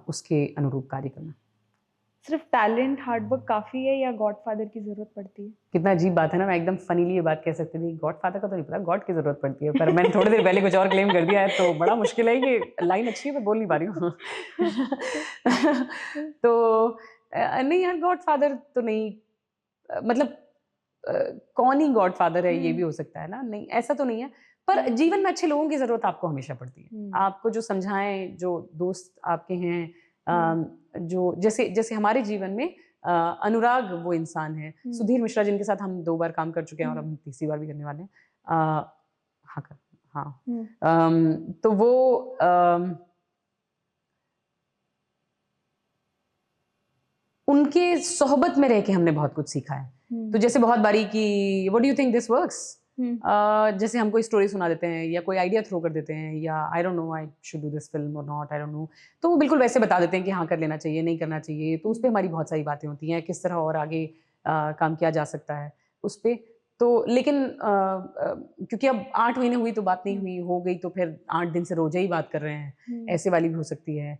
उसके अनुरूप कार्य करना। सिर्फ टैलेंट, हार्ड वर्क काफ़ी है या गॉडफादर की ज़रूरत पड़ती है? कितना अजीब बात है ना, मैं एकदम फनीली ये बात कह सकती थी, गॉडफादर का तो नहीं पता, गॉड की ज़रूरत पड़ती है, पर मैंने थोड़ी देर पहले कुछ और क्लेम कर दिया है तो बड़ा मुश्किल है, ये लाइन अच्छी है पर बोल नहीं पा रही हूँ। तो नहीं यार, गॉडफादर तो नहीं, मतलब कौन ही गॉडफादर है ये भी हो सकता है ना, नहीं ऐसा तो नहीं है, पर जीवन में अच्छे लोगों की ज़रूरत आपको हमेशा पड़ती है। आपको जो समझाएँ, जो दोस्त आपके हैं, जो जैसे हमारे जीवन में अनुराग वो इंसान है, सुधीर मिश्रा जिनके साथ हम 2 बार काम कर चुके हैं और हम तीसरी बार भी करने वाले हैं। हाँ, तो वो उनके सोहबत में रह के हमने बहुत कुछ सीखा है। तो जैसे बहुत बारी कि what do you think this works? जैसे हम कोई स्टोरी सुना देते हैं या कोई आइडिया थ्रो कर देते हैं या I don't know I should do this film और नॉट, आई डोंट नो, तो वो बिल्कुल वैसे बता देते हैं कि हाँ कर लेना चाहिए, नहीं करना चाहिए, तो उस पर हमारी बहुत सारी बातें होती हैं, किस तरह और आगे काम किया जा सकता है उस पर। तो लेकिन क्योंकि अब 8 महीने हुई तो बात नहीं हुई, हो गई तो फिर 8 दिन से रोज़ ही बात कर रहे हैं, ऐसे वाली भी हो सकती है।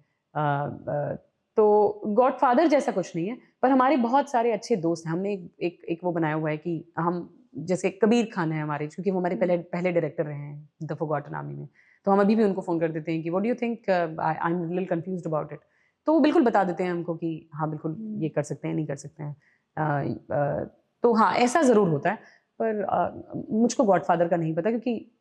तो गॉडफादर जैसा कुछ नहीं है, पर हमारे बहुत सारे अच्छे दोस्त हैं। हमने एक वो बनाया हुआ है कि हम जैसे कबीर खान है हमारे, क्योंकि वो हमारे पहले डायरेक्टर रहे हैं द फॉरगॉटन आर्मी में, तो हम अभी भी उनको फ़ोन कर देते हैं कि what do you think, I am little confused about it, तो वो बिल्कुल बता देते हैं हमको कि हाँ बिल्कुल ये कर सकते हैं, नहीं कर सकते हैं। तो हाँ, ऐसा ज़रूर होता है, पर मुझको गॉडफादर का नहीं पता क्योंकि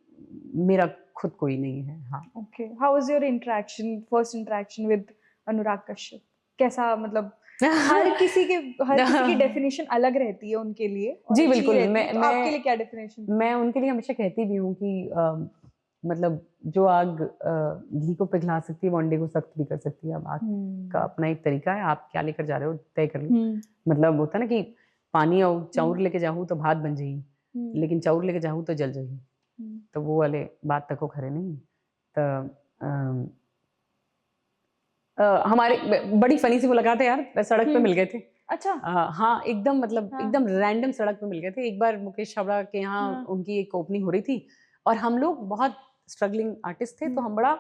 मेरा खुद कोई नहीं है। हाँ। Okay, how was your interaction, first interaction with Anurag Kashyap? कैसा मतलब हर किसी की डेफिनेशन अलग रहती है उनके लिए और जी अच्छी बिल्कुल, रहती है, तो आपके लिए क्या डेफिनेशन? मैं उनके लिए हमेशा कहती भी हूँ कि मतलब जो आग घी को पिघला सकती है वो अंडे को सख्त भी कर सकती है। अब आग का अपना एक तरीका है, आप क्या लेकर जा रहे हो तय कर लो। मतलब होता है ना कि पानी और चाउर लेके जाऊँ तो भात बन जाई, लेकिन चाउर लेके जाऊँ तो जल जाई। तो वो वाले बात तक को खरे नहीं। तो हमारे बड़ी फनी सी मुलाकात है यार, सड़क पे मिल गए थे। अच्छा। हाँ, एकदम मतलब हाँ। एकदम रैंडम सड़क पे मिल गए थे। एक बार मुकेश छाबड़ा के यहाँ हाँ। उनकी एक ओपनिंग हो रही थी और हम लोग बहुत स्ट्रगलिंग आर्टिस्ट थे, तो हम बड़ा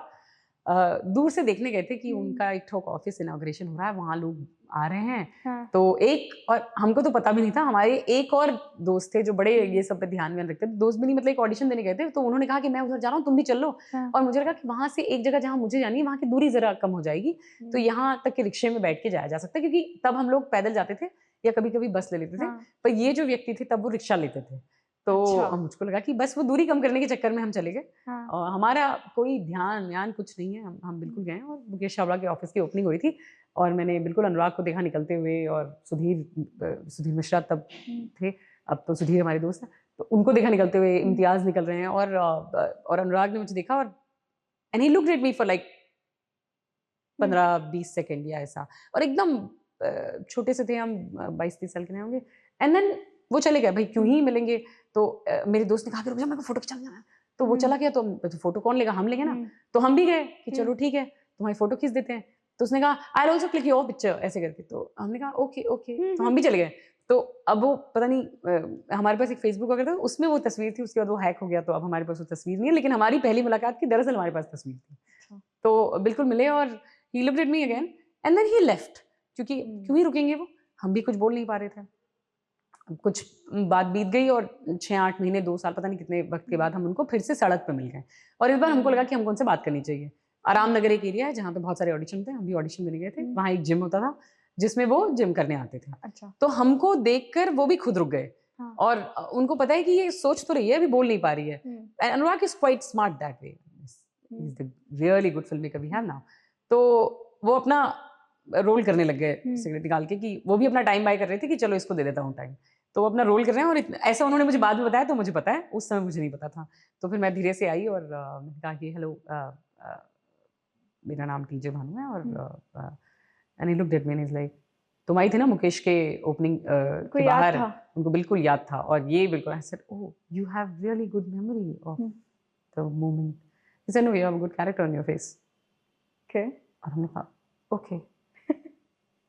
दूर से देखने गए थे कि उनका एक ठोक ऑफिस इनॉग्रेशन हो रहा है, वहाँ लोग आ रहे हैं। हाँ। तो एक और हमको तो पता भी नहीं था, हमारे एक और दोस्त थे जो बड़े ये सब पे ध्यान में रखते थे। दोस्त भी नहीं, मतलब एक ऑडिशन देने गए थे, तो उन्होंने कहा कि मैं उधर जा रहा हूँ, तुम भी चल लो। हाँ। और मुझे लगा कि वहाँ से एक जगह जहाँ मुझे जानी है वहाँ की दूरी जरा कम हो जाएगी, तो यहाँ तक के रिक्शे में बैठ के जाया जा सकता है, क्योंकि तब हम लोग पैदल जाते थे या कभी कभी बस ले लेते थे। हाँ। पर ये जो व्यक्ति थे तब वो रिक्शा लेते थे, तो अच्छा। मुझको लगा कि बस वो दूरी कम करने के चक्कर में हम चले गए। हाँ। और हमारा कोई ध्यान कुछ नहीं है, हम बिल्कुल गए और मुकेश छाबड़ा के ऑफिस की ओपनिंग हो रही थी और मैंने बिल्कुल अनुराग को देखा निकलते हुए, और सुधीर मिश्रा तब थे, अब तो सुधीर हमारे दोस्त हैं, तो उनको देखा निकलते हुए, इम्तियाज निकल रहे हैं और अनुराग ने मुझे देखा और and he looked at me for like 15-20 second या ऐसा, और एकदम छोटे से थे हम, 22-23 साल के नहीं होंगे। एंड देन वो चले गए, भाई क्यों ही मिलेंगे। तो मेरे दोस्त ने कहा कि रुक जा, मेरे को फोटो खिंचाना है, तो वो चला गया। तो फोटो कौन लेगा, हम लेंगे ना। तो हम भी गए कि चलो ठीक है तुम्हारी फोटो खींच देते हैं। तो उसने कहा I also click your picture ऐसे करके, तो हमने कहा ओके ओके, तो हम भी चले गए। तो अब वो पता नहीं हमारे पास एक फेसबुक वगैरह था, उसमें वो तस्वीर थी, उसके बाद वो हैक हो गया, तो अब हमारे पास वो तस्वीर नहीं है, लेकिन हमारी पहली मुलाकात की दरअसल हमारे पास तस्वीर थी। तो बिल्कुल मिले और he looked at me again and then he left, क्योंकि क्यों ही रुकेंगे वो, हम भी कुछ बोल नहीं पा रहे थे। कुछ बात बीत गई और 6-8 महीने 2 साल पता नहीं कितने वक्त के बाद हम उनको फिर से सड़क पे मिल गए, और इस बार हमको लगा कि हमको उनसे बात करनी चाहिए। आराम नगर एक एरिया है जहाँ पे बहुत सारे ऑडिशन थे, हम भी ऑडिशन देने गए थे। वहाँ एक जिम होता था जिसमें वो जिम करने आते थे। अच्छा। तो हमको देखकर वो भी खुद रुक गए। हाँ। और उनको पता है कि ये सोच तो रही है, अभी बोल नहीं पा रही है। Anurag is quite smart that way, is the really good film maker we have now. तो वो अपना रोल करने लग गए सिगरेट निकाल के, कि वो भी अपना टाइम बाय कर रहे थे कि चलो इसको दे देता हूँ टाइम। तो वो अपना रोल कर रहे हैं, और ऐसा उन्होंने मुझे बाद में बताया, तो मुझे पता है, उस समय मुझे नहीं पता था। तो फिर मैं धीरे से आई और मैंने कहा कि हेलो, मेरा नाम टीजे भानु है, और and he looked at me and is like, तुम आई थी ना मुकेश के ओपनिंग के याद बाहर। था? उनको बिल्कुल याद था, और ये बिल्कुल, I said oh you have really good memory of the moment. He said no, you have a good character on your face. Okay. और हमने कहा ओके।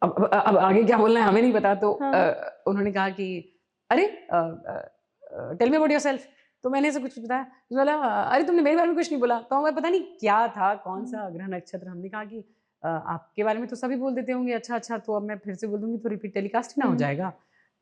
अब आगे क्या बोलना है हमें नहीं पता। तो उन्होंने कहा कि अरे टेल मी अबाउट योरसेल्फ। तो मैंने ऐसे कुछ बताया, तो बोला अरे तुमने मेरे बारे में कुछ नहीं बोला। तो हमें पता नहीं क्या था, कौन सा ग्रह नक्षत्र। हमने कहा कि आपके बारे में तो सभी बोल देते होंगे, अच्छा अच्छा, तो अब मैं फिर से बोल दूंगी तो रिपीट टेलीकास्ट ही ना हो जाएगा।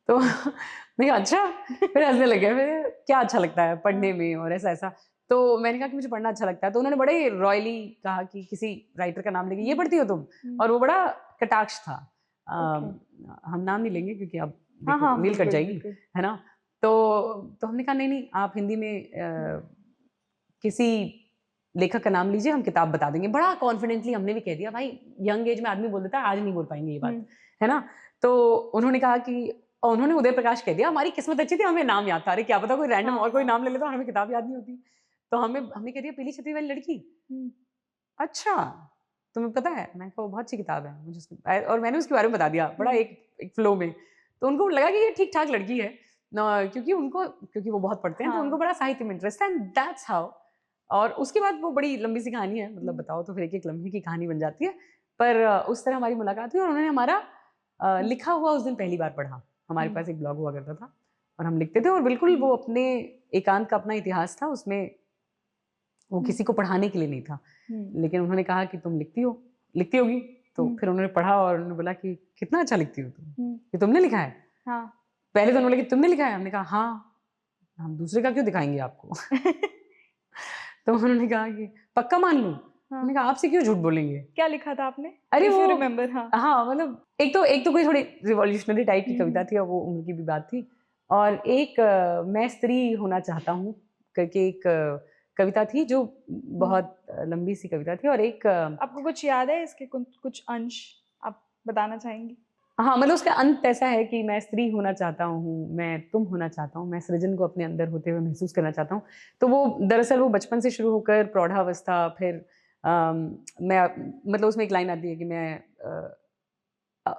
तो मैं कहा अच्छा, फिर हंसने लगे। फिर क्या अच्छा लगता है पढ़ने में और ऐसा ऐसा। तो मैंने कहा कि मुझे पढ़ना अच्छा लगता है। तो उन्होंने बड़े रॉयली कहा कि किसी राइटर का नाम लेके, ये पढ़ती हो तुम? और वो बड़ा कटाक्ष था। हम नाम नहीं लेंगे क्योंकि अब देखो रील कट जाएगी, है ना। तो हमने कहा नहीं नहीं, आप हिंदी में किसी लेखक का नाम लीजिए, हम किताब बता देंगे। बड़ा कॉन्फिडेंटली हमने भी कह दिया, भाई यंग एज में आदमी बोल देता है, आज नहीं बोल पाएंगे ये बात, है ना। तो उन्होंने कहा कि, और उन्होंने उदय प्रकाश कह दिया। हमारी किस्मत अच्छी थी, हमें नाम याद था। अरे क्या पता कोई रैंडम और कोई नाम ले लेता, हमें किताब याद नहीं होती। तो हमने कह दिया पीली छतरी वाली लड़की। अच्छा, तुम्हें पता है? मैं कहा बहुत अच्छी किताब है, मुझे और मैंने उसके बारे में बता दिया बड़ा एक फ्लो में। तो उनको लगा कि ये ठीक ठाक लड़की है, क्योंकि वो बहुत पढ़ते हैं, तो उनको बड़ा साहित्य में इंटरेस्ट है, एंड दैट्स हाउ। और उसके बाद वो बड़ी लंबी सी कहानी है, मतलब बताओ तो फिर एक लम्हे की कहानी बन जाती है। पर उस तरह हमारी मुलाकात हुई, और उन्होंने हमारा लिखा हुआ उस दिन पहली बार पढ़ा। हमारे पास एक ब्लॉग हुआ करता था और हम लिखते थे, और बिल्कुल वो अपने एकांत का अपना इतिहास था, उसमें वो किसी को पढ़ाने के लिए नहीं था। लेकिन उन्होंने कहा कि तुम लिखती होगी। तो फिर उन्होंने पढ़ा और उन्होंने बोला कि कितना अच्छा लिखती हो तुम, ये तुमने लिखा है? हाँ। पहले तो उन्होंने बोला कि तुमने लिखा है। हमने कहा हाँ, हम दूसरे का क्यों दिखाएंगे आपको। तो उन्होंने कहा कि पक्का मान लूं। हमने कहा आपसे क्यों झूठ बोलेंगे। क्या लिखा था आपने? अरे वो रिमेम्बर? हाँ, मतलब एक तो कोई थोड़ी रिवॉल्यूशनरी टाइप की कविता थी, और वो उम्र की भी बात थी। और एक मैं स्त्री होना चाहता हूँ करके एक कविता थी, जो बहुत लंबी सी कविता थी। और एक आपको कुछ याद है इसके कुछ अंश आप बताना चाहेंगी? हाँ, मतलब उसका अंत ऐसा है कि मैं स्त्री होना चाहता हूँ, मैं तुम होना चाहता हूँ, मैं सृजन को अपने अंदर होते हुए महसूस करना चाहता हूँ। तो वो दरअसल वो बचपन से शुरू होकर प्रौढ़ावस्था, फिर मतलब उसमें एक लाइन आती है कि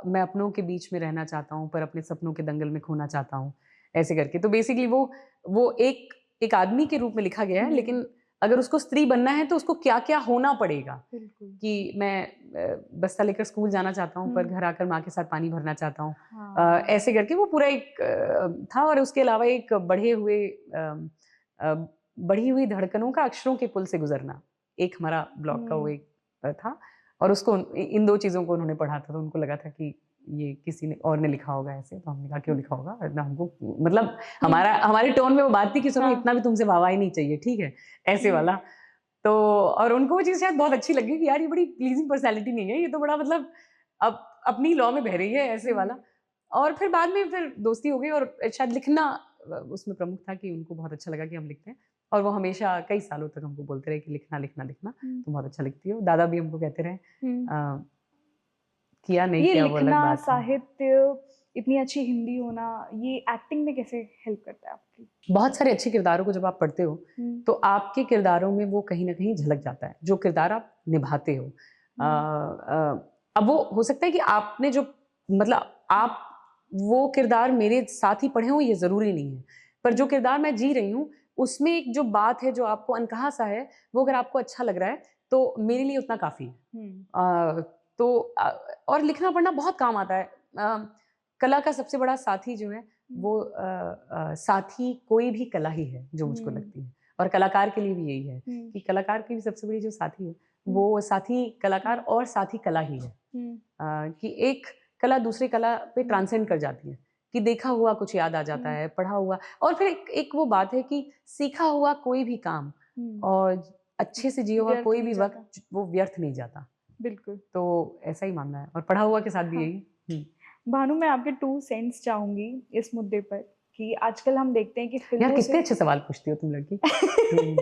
मैं अपनों के बीच में रहना चाहता हूँ, पर अपने सपनों के दंगल में खोना चाहता हूँ, ऐसे करके। तो बेसिकली वो एक आदमी के रूप में लिखा गया है, लेकिन अगर उसको स्त्री बनना है तो उसको क्या-क्या होना पड़ेगा बिल्कुल। कि मैं बस्ता लेकर स्कूल जाना चाहता हूँ, पर घर आकर माँ के साथ पानी भरना चाहता हूँ। ऐसे करके वो पूरा एक था, और उसके अलावा एक अ, बढ़ी हुई धड़कनों का अक्षरों के पुल से गुज़रना, एक हमारा ब्लॉग का वो एक था। और उसको इन 2 चीज़ों को उन्होंने पढ़ा था, तो उनको लगा था कि ये किसी ने और ने लिखा होगा ऐसे, तो हमने कहा क्यों लिखा होगा? इतना हमको मतलब हमारे टोन में वो बात थी कि सुनो, हाँ। इतना भी तुमसे वाहवाही नहीं चाहिए, ठीक है? ऐसे वाला। तो और उनको वो चीज़ शायद बहुत अच्छी लगी कि यार ये बड़ी प्लीज़िंग पर्सनैलिटी नहीं है, ये तो बड़ा मतलब अब अपनी लॉ में बह रही है, ऐसे वाला। और फिर बाद में फिर दोस्ती हो गई, और शायद लिखना उसमें प्रमुख था कि उनको बहुत अच्छा लगा कि हम लिखते हैं। और वो हमेशा कई सालों तक हमको बोलते रहे कि लिखना, लिखना, लिखना, तुम बहुत अच्छा लिखती हो। दादा भी हमको कहते रहे। अ, किया नहीं ये किया वो अलग लिखना, बात है। साहित्य, इतनी अच्छी हिंदी होना, ये एक्टिंग में कैसे हेल्प करता है आपकी? बहुत सारे अच्छे किरदारों को जब आप पढ़ते हो, हुँ, तो आपके किरदारों में वो कहीं न कहीं झलक जाता है, जो किरदार आप निभाते हो। हुँ, अब वो हो सकता है कि आपने जो मतलब आप वो किरदार मेरे साथ ही पढ़े हों, ये ज़रूरी नहीं है। पर जो किरदार मैं जी रही हूँ, उसमें एक जो बात है, जो आपको अनकहा-सा है, वो अगर आपको अच्छा लग रहा है, तो मेरे लिए उतना काफ़ी है। हुँ, तो और लिखना-पढ़ना बहुत काम आता है। कला का सबसे बड़ा साथी जो है, हुँ, वो साथी कोई भी कला ही है, जो मुझको हुँ, लगती है। और कलाकार के लिए भी यही है हुँ, कि कलाकार की भी सबसे बड़ी जो साथी है, हुँ, वो साथी कलाकार और साथी कला ही है। हुँ, कि एक कला दूसरी कला पे हुँ, ट्रांसेंड कर जाती है, कि देखा हुआ कुछ याद आ जाता हुँ, है, पढ़ा हुआ, और फिर एक एक वो बात है कि सीखा हुआ कोई भी काम हुँ, और अच्छे से जिया हुआ व्यर्थ कोई नहीं भी जाता। वक़्त वो व्यर्थ नहीं जाता। बिल्कुल। तो ऐसा ही मानना है, और पढ़ा हुआ के साथ भी हाँ, यही। हुँ। भानु, मैं आपके 2 सेंट्स चाहूँगी इस मुद्दे पर कि आजकल हम देखते हैं कि यार फ़िल्मों कितने से अच्छे सवाल पूछती हो तुम लड़की। हुँ।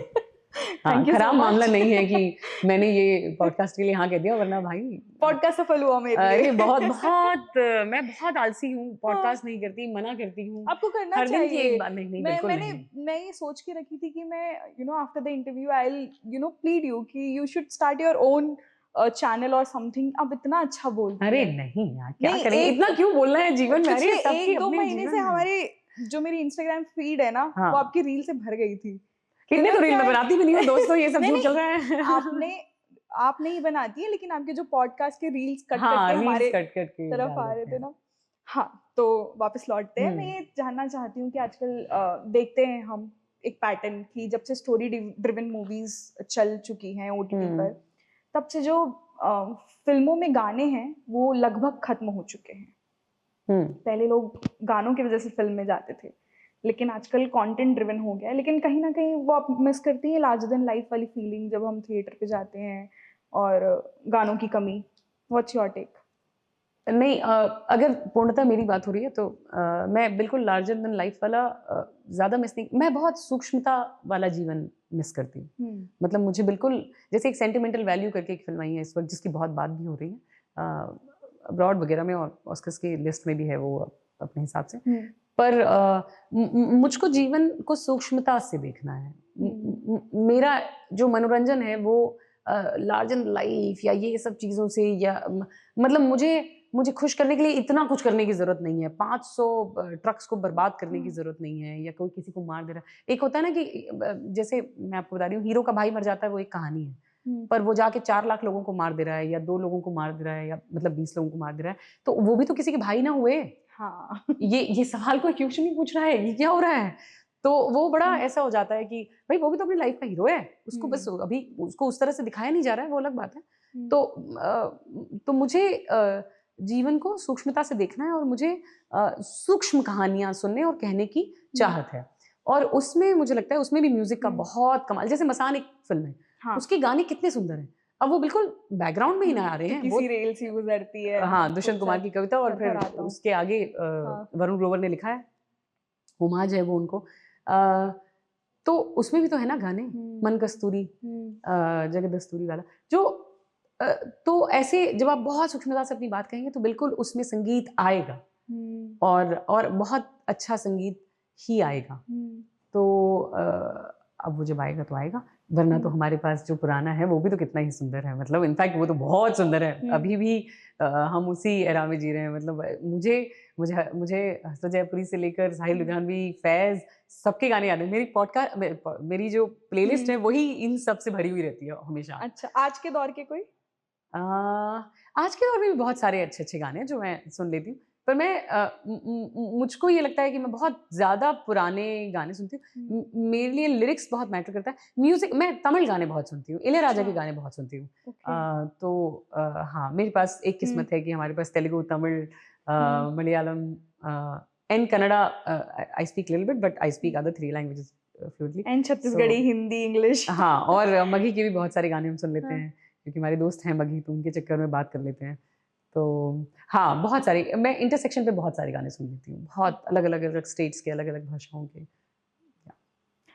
हाँ, थैंक यू सो खराब मामला मच। नहीं है कि मैंने ये पॉडकास्ट के लिए हाँ कह दिया, वरना भाई पॉडकास्ट सफल हुआ मेरे लिए। अरे मैं बहुत आलसी हूँ, हाँ। पॉडकास्ट नहीं करती, मना करती हूँ। आपको करना हर दिन की चाहिए। एक बार नहीं, नहीं, बिल्कुल नहीं। मैं ये सोच के रखी थी कि मैं after the interview I will plead you कि you should start your own channel और समथिंग। आप इतना अच्छा बोलती अरे हैं। नहीं यार, क्या नहीं, करेंगे? एक इतना क्यों बोलना है जीवन में? अरे पिछले सबके 1-2 अपने महीने से जीवन हैं। हमारे जो मेरी इंस्टाग्राम फीड है ना, वो हाँ, आपकी रील से भर गई थी। कितनी तो रील क्या मैं है बनाती भी नहीं हूँ दोस्तों, ये सब नहीं, झूठ नहीं, चल रहा है। आपने आप नहीं बनाती हैं, लेकिन आपके जो पॉडकास्ट के रील्स कट-कट हाँ, के रील्स हमारे कट-कट के तरफ डाल आ रहे देते थे हैं। ना। हाँ, तो वापस लौटते हैं। मैं हुँ, ये जानना चाहती हूँ कि आजकल देखते हैं हम एक पैटर्न कि जब से स्टोरी ड्रिवन मूवीज़ चल चुकी हैं ओटीटी हुँ, पर, तब से जो फ़िल्मों में गाने हैं, वो लगभग खत्म हो चुके हैं। हुँ। पहले लोग गानों की वज़ह से फ़िल्म में जाते थे, लेकिन आजकल कंटेंट ड्रिवन हो गया है। लेकिन कहीं न कहीं वो आप मिस करती हैं लार्जर दैन लाइफ़ वाली फीलिंग जब हम थिएटर पे जाते हैं और गानों की कमी। What's your take? नहीं, अगर पूर्णतः मेरी बात हो रही है तो मैं बिल्कुल लार्जर देन लाइफ वाला ज़्यादा मिस नहीं, मैं बहुत सूक्ष्मता वाला जीवन मिस करती हूँ। हुँ, मतलब मुझे बिल्कुल, जैसे एक सेंटिमेंटल वैल्यू करके एक फ़िल्म आई है इस वक़्त, जिसकी बहुत बात भी हो रही है। अब्रॉड वग़ैरह में और ऑस्कर्स की लिस्ट में भी है वो अपने हिसाब से। हुँ, पर मुझको जीवन को सूक्ष्मता से देखना है। हुँ, मेरा जो मनोरंजन है वो लार्जर देन लाइफ या ये सब चीज़ों से, या मतलब मुझे खुश करने के लिए इतना कुछ करने की ज़रूरत नहीं है। 500 ट्रक्स को बर्बाद करने की हुँ, ज़रूरत नहीं है, या कोई किसी को मार दे रहा है। एक होता है ना कि जैसे मैं आपको बता रही हूँ, हीरो का भाई मर जाता है, वो एक कहानी है। हुँ, पर वो जाके 4 लाख लोगों को मार दे रहा है, या 2 लोगों को मार दे रहा है, या मतलब 20 लोगों को मार दे रहा है, तो वो भी तो किसी के भाई ना हुए। हाँ। ये सवाल कोई क्वेश्चन नहीं पूछ रहा है, ये क्या हो रहा है? तो वो बड़ा हुँ, ऐसा हो जाता है कि भाई वो भी तो अपनी लाइफ का हीरो है। उसको बस हुँ, अभी उसको उस तरह से दिखाया नहीं जा रहा है, वो अलग बात है। हुँ, तो मुझे जीवन को सूक्ष्मता से देखना है, और मुझे सूक्ष्म कहानियाँ सुनने और कहने की हुँ, चाहत है। और उसमें मुझे लगता है उसमें भी म्यूज़िक का हुँ, बहुत कमाल, जैसे मसान एक फ़िल्म है, हाँ, उसके गाने कितने सुंदर हैं। अब वो बिल्कुल बैकग्राउंड में ही ना आ रहे हैं, चुपकी वो सी रेल सी गुज़रती है, हाँ, खूब दुष्यंत कुमार सर की कविता, और फिर थरथराता हूँ। उसके आगे हाँ, वरुण ग्रोवर ने लिखा है, होमाज है वो उनको। अ, तो उसमें भी तो है ना गाने, हुँ, मन कस्तूरी, हुँ, जगत दस्तूरी वाला, जो तो ऐसे जब आप बहुत सूक्ष्मता से अपनी बात कहेंगे तो बिल्कुल उसमें संगीत आएगा, और बहुत अच्छा संगीत ही आएगा। तो अब वो जब आएगा तो आएगा, वरना तो हमारे पास जो पुराना है वो भी तो कितना ही सुंदर है, मतलब इनफैक्ट वो तो बहुत सुंदर है। अभी भी हम उसी एरा में जी रहे हैं। मतलब मुझे मुझे मुझे हसन जयपुरी से लेकर साहिल लुधियानवी, फैज़, सबके गाने याद हैं। मेरी जो प्लेलिस्ट है वही इन सब से भरी हुई रहती है हमेशा। अच्छा, आज के दौर के कोई? अ, आज के दौर में भी बहुत सारे अच्छे-अच्छे गाने हैं जो मैं सुन लेती हूँ। पर मैं मुझको ये लगता है कि मैं बहुत ज़्यादा पुराने गाने सुनती हूँ। मेरे लिए लिरिक्स बहुत मैटर करता है। म्यूज़िक मैं तमिल गाने बहुत सुनती हूँ, इलैयाराजा अच्छा। के गाने बहुत सुनती हूँ। ओके। तो हाँ, मेरे पास एक किस्मत है कि हमारे पास Telugu, Tamil, Malayalam and Kannada. I speak little bit but I speak other 3 languages fluently. And so Chhattisgarhi, Hindi, English. हाँ, और मगही के भी बहुत सारे गाने हम सुन लेते हाँ। हैं, क्योंकि हमारे दोस्त हैं मगही, तो उनके चक्कर में बात कर लेते हैं। तो हाँ, बहुत सारे, मैं इंटरसेक्शन पे बहुत सारे गाने सुन लेती हूँ, बहुत अलग-अलग स्टेट्स के, अलग-अलग भाषाओं के।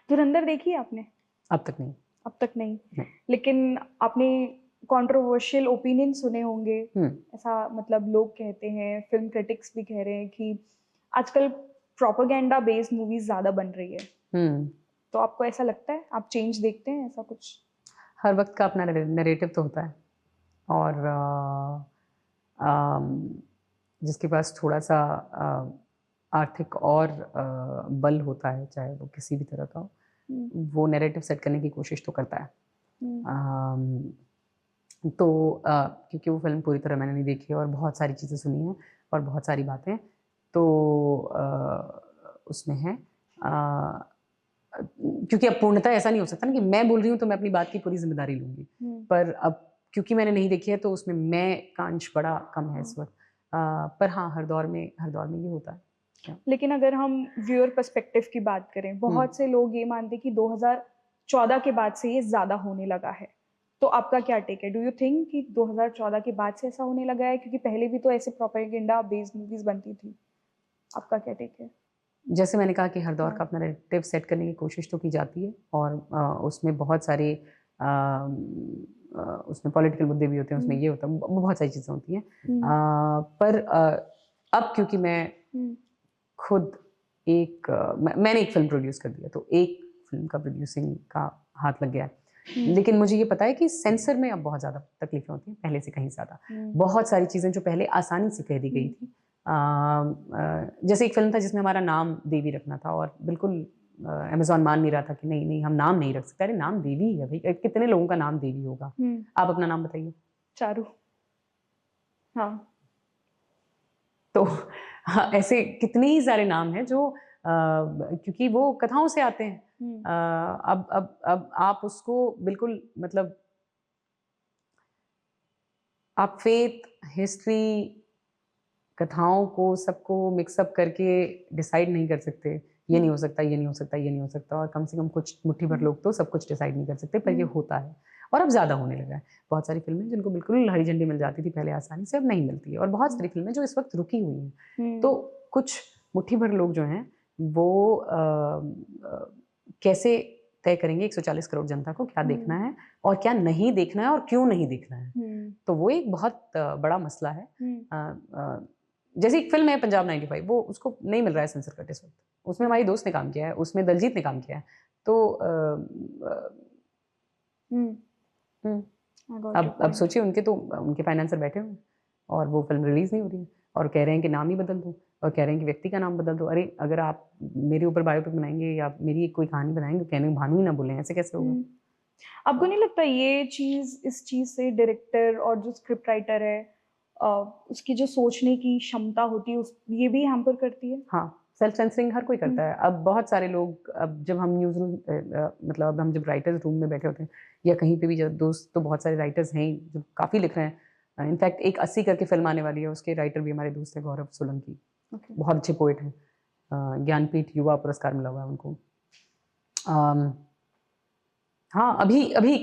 धुरंधर देखी है आपने? अब तक नहीं। अब तक नहीं। नहीं। लेकिन आपने कंट्रोवर्शियल ओपिनियन सुने होंगे। हुँ, ऐसा मतलब लोग कहते हैं, फिल्म क्रिटिक्स भी कह रहे हैं कि आजकल प्रोपेगेंडा बेस्ड मूवीज़ ज़्यादा बन रही है। हुँ। तो आपको ऐसा लगता है? आप चेंज देखते हैं ऐसा कुछ? हर वक़्त का अपना नैरेटिव तो होता है, और अम, जिसके पास थोड़ा-सा आर्थिक और बल होता है, चाहे वो किसी भी तरह का हो, हुँ, वो नैरेटिव सेट करने की कोशिश तो करता है। हुँ, अम, तो क्योंकि वो फ़िल्म पूरी तरह मैंने नहीं देखी है और बहुत सारी चीज़ें सुनी हैं और बहुत सारी बातें तो उसमें हैं। क्योंकि अब पूर्णतः ऐसा नहीं हो सकता ना कि मैं बोल रही हूँ तो मैं अपनी बात की पूरी ज़िम्मेदारी लूँगी। हुँ। पर अब क्योंकि मैंने नहीं देखी है तो उसमें मैं का अंश बड़ा कम है इस वक़्त। पर हाँ, हर दौर में ये होता है। या लेकिन अगर हम व्यूअर पर्सपेक्टिव की बात करें, हुँ। बहुत से लोग ये मानते हैं कि 2014 के बाद से ये ज़्यादा होने लगा है। तो आपका क्या टेक है? डू यू थिंक कि 2014 के बाद से ऐसा होने लगा है? क्योंकि पहले भी तो ऐसे प्रोपेगेंडा बेस्ड मूवीज़ बनती थी। आपका क्या टेक है? जैसे मैंने कहा कि हर दौर हाँ। का अपना नैरेटिव सेट करने की कोशिश तो की जाती है, और उसमें बहुत सारे उसमें पॉलिटिकल मुद्दे भी होते हैं, उसमें हुँ, ये होता है, बहुत सारी चीज़ें होती हैं। हुँ, पर अब क्योंकि मैं हुँ, खुद मैंने एक फ़िल्म प्रोड्यूस कर दिया, तो एक फ़िल्म का प्रोड्यूसिंग का हाथ लग गया है। हुँ, लेकिन मुझे ये पता है कि सेंसर में अब बहुत ज़्यादा तकलीफ़ें होती हैं, पहले से कहीं ज़्यादा। हुँ, बहुत सारी चीज़ें जो पहले आसानी से कह दी गई हुँ, थी। जैसे एक फ़िल्म था जिसमें हमारा नाम देवी रखना था, और बिल्कुल अमेज़न मान नहीं रहा था कि नहीं, नहीं हम नाम नहीं रख सकते। अरे नाम देवी है भई, कितने लोगों का नाम देवी होगा? हुँ, आप अपना नाम बताइए। चारू। हाँ। तो हाँ, ऐसे कितने ही सारे नाम हैं जो क्योंकि वो कथाओं से आते हैं। हुँ, अब आप उसको बिल्कुल मतलब आप फ़ेथ, हिस्ट्री, कथाओं को सबको मिक्स अप करके डिसाइड नहीं कर सकते। ये नहीं हुँ, हो सकता, ये नहीं हो सकता, ये नहीं हो सकता, और कम से कम कुछ मुट्ठी भर हुँ, लोग तो सब कुछ डिसाइड नहीं कर सकते, पर ये हुँ, होता है और अब ज़्यादा होने लगा है। बहुत सारी फ़िल्में जिनको बिल्कुल हरी झंडी मिल जाती थी पहले आसानी से, अब नहीं मिलती है, और बहुत हुँ, सारी फ़िल्में जो इस वक़्त रुकी हुई हैं। हुँ, तो कुछ मुट्ठी भर लोग जो हैं वो कैसे तय करेंगे 140 करोड़ जनता को क्या देखना हुँ, है और क्या नहीं देखना है और क्यों नहीं देखना है? हुँ, तो वो एक बहुत बड़ा मसला है। हुँ, जैसे एक फ़िल्म है पंजाब 95, वो उसको नहीं मिल रहा है सेंसर कट इस वक़्त। उसमें हुँ, हमारी दोस्त ने काम किया है, उसमें दलजीत ने काम किया है। तो हुँ, हुँ, आई गॉट योर अब पॉइंट। सोचिए उनके फाइनेंसर बैठे हुए हैं और वो फ़िल्म रिलीज़ नहीं हो रही है, और कह रहे हैं कि नाम ही बदल दो, और कह रहे हैं कि व्यक्ति का नाम बदल दो। अरे! अगर आप मेरे ऊपर बायोपिक बनाएँगे या मेरी एक कोई कहानी बनाएँगे, तो कहने भानु ही ना बोलें, ऐसे कैसे होगा? हुँ। आपको तो नहीं लगता ये चीज़ इस चीज़ से डायरेक्टर और जो स्क्रिप्ट राइटर है अ, उसकी जो सोचने की क्षमता होती है उस ये भी हैम्पर करती है? हाँ, सेल्फ सेंसरिंग हर कोई हुँ, करता है। अब बहुत सारे लोग, अब जब हम न्यूज़ रूम मतलब अब हम जब राइटर्स रूम में बैठे होते हैं या कहीं पे भी, जब दोस्त तो बहुत सारे राइटर्स हैं ही जो काफ़ी लिख रहे हैं। इनफैक्ट एक 80 करके फ़िल्म आने वाली है, उसके राइटर भी हमारे दोस्त हैं गौरव सोलंकी, ओके। बहुत अच्छे पोएट हैं। ज्ञानपीठ युवा पुरस्कार मिला हुआ है उनको। अम, हाँ, अभी अभी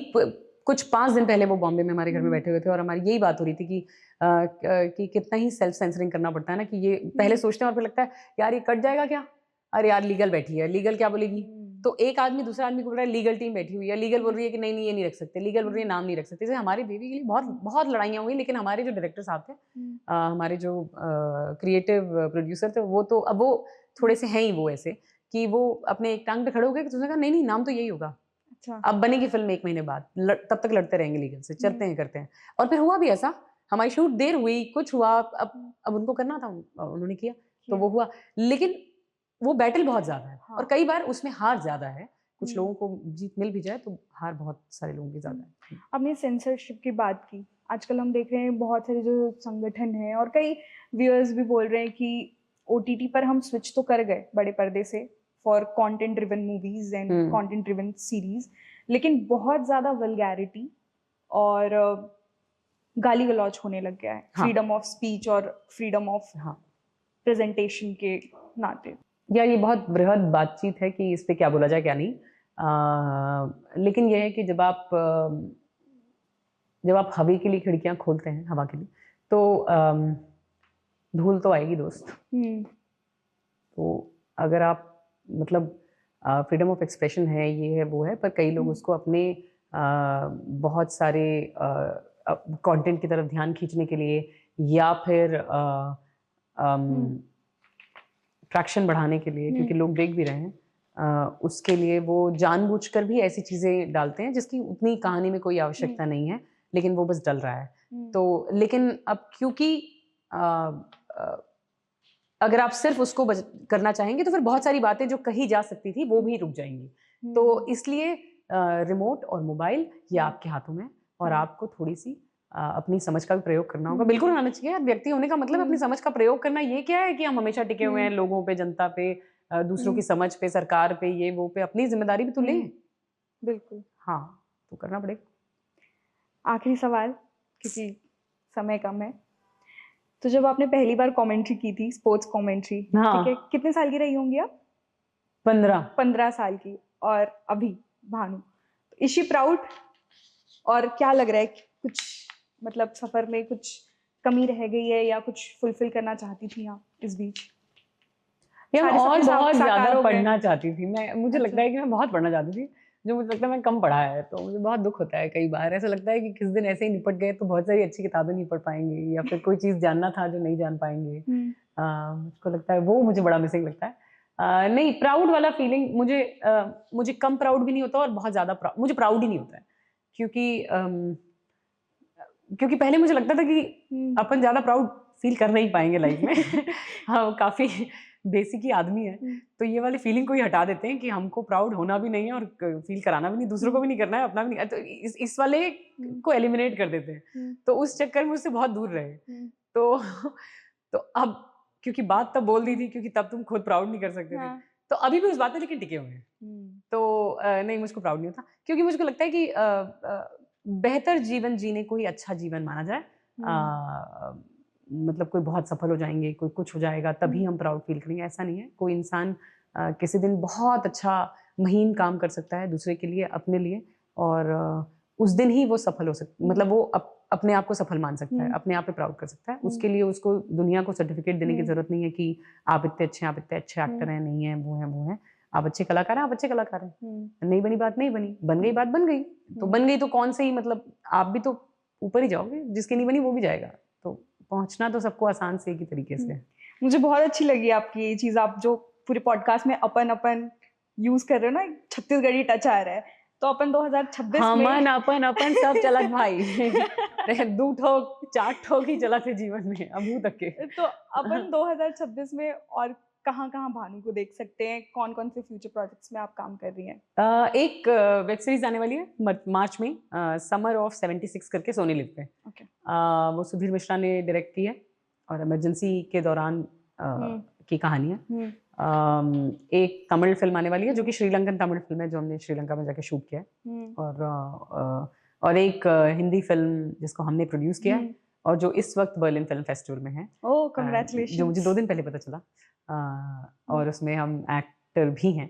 कुछ 5 दिन पहले वो बॉम्बे में हमारे घर में हुँ, बैठे हुए थे और हमारी यही बात हो रही थी कि कि कितना ही सेल्फ सेंसरिंग करना पड़ता है ना, कि ये पहले हुँ, सोचते हैं और फिर लगता है यार ये कट जाएगा क्या? अरे यार लीगल बैठी है, लीगल क्या बोलेगी? हुँ, तो एक आदमी दूसरा आदमी को बोल रहा है लीगल टीम बैठी हुई है, लीगल बोल रही है कि नहीं नहीं ये नहीं रख सकते, लीगल बोल रही है नाम नहीं रख सकते। जैसे हमारी बेबी के लिए बहुत बहुत लड़ाइयाँ हुई, लेकिन हमारे जो डायरेक्टर साहब थे, हमारे जो क्रिएटिव प्रोड्यूसर थे, वो तो अब वो थोड़े से हैं ही वो ऐसे कि वो अपने एक टांग पे खड़े हो गए कि तुमने कहा नहीं नहीं नाम तो यही होगा, अच्छा। अब बनेगी फिल्म 1 महीने बाद, तब तक लड़ते रहेंगे लीगल से, चलते हैं करते हैं। और फिर हुआ भी ऐसा, हमारी शूट देर हुई, कुछ हुआ, अब उनको करना था, उन्होंने किया तो वो हुआ। लेकिन वो बैटल बहुत ज्यादा है, और कई बार उसमें हार ज्यादा है। कुछ लोगों को जीत मिल भी जाए तो हार बहुत सारे लोगों की ज्यादा है। आपने सेंसरशिप की बात की, आजकल हम देख रहे हैं बहुत सारे जो संगठन हैं और कई व्यूअर्स भी बोल रहे हैं कि ओटीटी पर हम स्विच तो कर गए बड़े पर्दे से for content driven movies and content driven series, लेकिन बहुत ज्यादा वल्गैरिटी और गाली गलौज होने लग गया है फ्रीडम ऑफ स्पीच और फ्रीडम ऑफ प्रेजेंटेशन के नाते। यार ये बहुत बृहद बातचीत है कि इस पे क्या बोला जाए क्या नहीं, लेकिन यह है कि जब आप हवा के लिए खिड़कियां खोलते हैं, हवा के लिए, तो धूल तो आएगी दोस्त। तो अगर आप मतलब फ्रीडम ऑफ एक्सप्रेशन है, ये है वो है, पर कई लोग उसको अपने बहुत सारे कंटेंट की तरफ ध्यान खींचने के लिए या फिर ट्रैक्शन बढ़ाने के लिए, क्योंकि लोग देख भी रहे हैं, उसके लिए वो जानबूझकर भी ऐसी चीजें डालते हैं जिसकी उतनी कहानी में कोई आवश्यकता नहीं है, लेकिन वो बस डल रहा है। तो लेकिन अब क्योंकि अगर आप सिर्फ उसको करना चाहेंगे तो फिर बहुत सारी बातें जो कही जा सकती थी वो भी रुक जाएंगी। तो इसलिए रिमोट और मोबाइल ये आपके हाथों में, और आपको थोड़ी सी अपनी समझ का भी प्रयोग करना होगा। बिल्कुल आना चाहिए यार, व्यक्ति होने का मतलब अपनी समझ का प्रयोग करना। ये क्या है कि हम हमेशा टिके हुए हैं लोगों पे, जनता पे, दूसरों की समझ पे, सरकार पे, ये वो पे, अपनी जिम्मेदारी भी तो लें। बिल्कुल, हाँ, तो करना पड़ेगा। आखिरी सवाल, क्योंकि समय कम है, तो जब आपने पहली बार कमेंट्री की थी, स्पोर्ट्स कमेंट्री, ठीक है, कितने साल की रही होंगी आप? 15 साल की। और अभी भानु, इज शी प्राउड? और क्या लग रहा है कि कुछ मतलब सफर में कुछ कमी रह गई है या कुछ फुलफिल करना चाहती थी आप इस बीच? यार और बहुत ज्यादा पढ़ना चाहती थी मैं, मुझे लगता है कि मैं बहुत पढ़ना चाहती थी, जो मुझे लगता है मैं कम पढ़ा है, तो मुझे बहुत दुख होता है। कई बार ऐसा लगता है कि किस दिन ऐसे ही निपट गए तो बहुत सारी अच्छी किताबें नहीं पढ़ पाएंगे, या फिर कोई चीज जानना था जो नहीं जान पाएंगे। मुझको लगता है वो मुझे बड़ा मिसिंग लगता है। नहीं, प्राउड वाला फीलिंग मुझे कम प्राउड भी नहीं होता और बहुत ज्यादा मुझे प्राउड ही नहीं होता है, क्योंकि पहले मुझे लगता था कि अपन ज्यादा प्राउड फील कर नहीं पाएंगे लाइफ में। हाँ, काफी बेसिक ही आदमी है, तो ये वाली फीलिंग को ही हटा देते हैं कि हमको प्राउड होना भी नहीं है और फील कराना भी नहीं, दूसरों को भी नहीं करना है, अपना भी नहीं, तो इस वाले को एलिमिनेट कर देते हैं। तो उस चक्कर में उससे बहुत दूर रहे। तो अब क्योंकि बात तब बोल दी थी, क्योंकि तब तुम खुद प्राउड नहीं कर सकते थे, तो अभी भी उस बात में लेकिन टिके हुए हैं। तो नहीं, मुझको प्राउड नहीं होता, क्योंकि मुझको लगता है कि बेहतर जीवन जीने को ही अच्छा जीवन माना जाए। मतलब कोई बहुत सफल हो जाएंगे, कोई कुछ हो जाएगा तभी हम प्राउड फील करेंगे, ऐसा नहीं है। कोई इंसान किसी दिन बहुत अच्छा महीन काम कर सकता है दूसरे के लिए, अपने लिए, और उस दिन ही वो सफल हो सकता, मतलब वो अपने आप को सफल मान सकता है, अपने आप पे प्राउड कर सकता है। उसके लिए उसको दुनिया को सर्टिफिकेट देने की जरूरत नहीं है कि आप इतने अच्छे एक्टर हैं, नहीं है, वो है। आप अच्छे कलाकार हैं, आप अच्छे कलाकार हैं। नहीं बनी बात नहीं बनी, बन गई बात बन गई, तो बन गई तो कौन से ही, मतलब आप भी तो ऊपर ही जाओगे, जिसकी नहीं बनी वो भी जाएगा। तो पहुंचना तो सबको आसान से एक ही तरीके से। मुझे बहुत अच्छी लगी आपकी ये चीज, आप जो पूरे पॉडकास्ट में अपन यूज कर रहे हो ना, छत्तीसगढ़ी टच आ रहा है, तो अपन 2026 में मन अपन सब चलत भाई। 2 ठोक 4 ठोक ही चला थे जीवन में अबू तक के। तो अपन 2026 में और कहाँ भानु को देख सकते हैं? कौन से फ्यूचर प्रोजेक्ट्स में आप काम कर रही हैं? एक वेब सीरीज आने वाली है मार्च में, समर ऑफ 76 करके, सोनी लिव पे। वो सुधीर मिश्रा ने डायरेक्ट की है, और इमरजेंसी के दौरान की कहानी है। एक तमिल फिल्म आने वाली है जो कि श्रीलंकन तमिल फिल्म है, जो हमने श्रीलंका में जाके शूट किया है। और एक हिंदी फिल्म जिसको हमने प्रोड्यूस किया है, और जो इस वक्त बर्लिन फिल्म फेस्टिवल में है। ओह, कांग्रेचुलेशंस! जो मुझे 2 दिन पहले पता चला। और उसमें हम एक्टर भी हैं।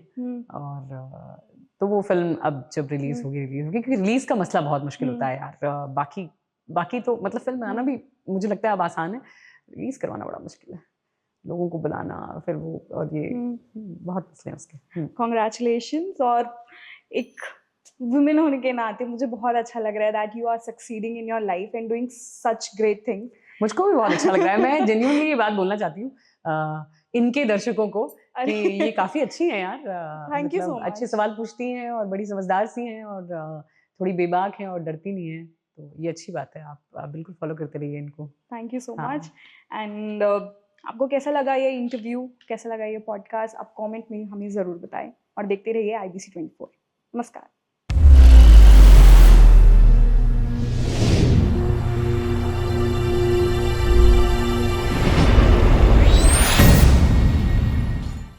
और तो वो फिल्म अब जब रिलीज होगी, क्योंकि रिलीज का मसला बहुत मुश्किल होता है यार। बाकी तो मतलब फिल्म बनाना भी मुझे लगता है अब आसान है, रिलीज करवाना बड़ा मुश्किल है। लोगों को बुलाना, फिर वो और ये बहुत मसले हैं उसके। कॉन्ग्रेचुलेशंस। और एक वुमेन होने के नाते मुझे बहुत अच्छा लग रहा है that you are succeeding in your life and doing such great things. मुझको भी बहुत अच्छा लग रहा है। मैं जेन्युइनली ये बात बोलना चाहती हूँ इनके दर्शकों को कि ये काफ़ी अच्छी हैं यार। थैंक यू सो मतलब अच्छे मच। सवाल पूछती हैं और बड़ी समझदार सी हैं और थोड़ी बेबाक हैं और डरती नहीं हैं। तो ये अच्छी बात है। आप बिल्कुल फ़ॉलो करते रहिए इनको। थैंक यू सो हाँ। मच। एंड आपको कैसा लगा ये इंटरव्यू, कैसा लगा ये पॉडकास्ट, आप कमेंट में हमें ज़रूर बताएं और देखते रहिए IBC 24। नमस्कार।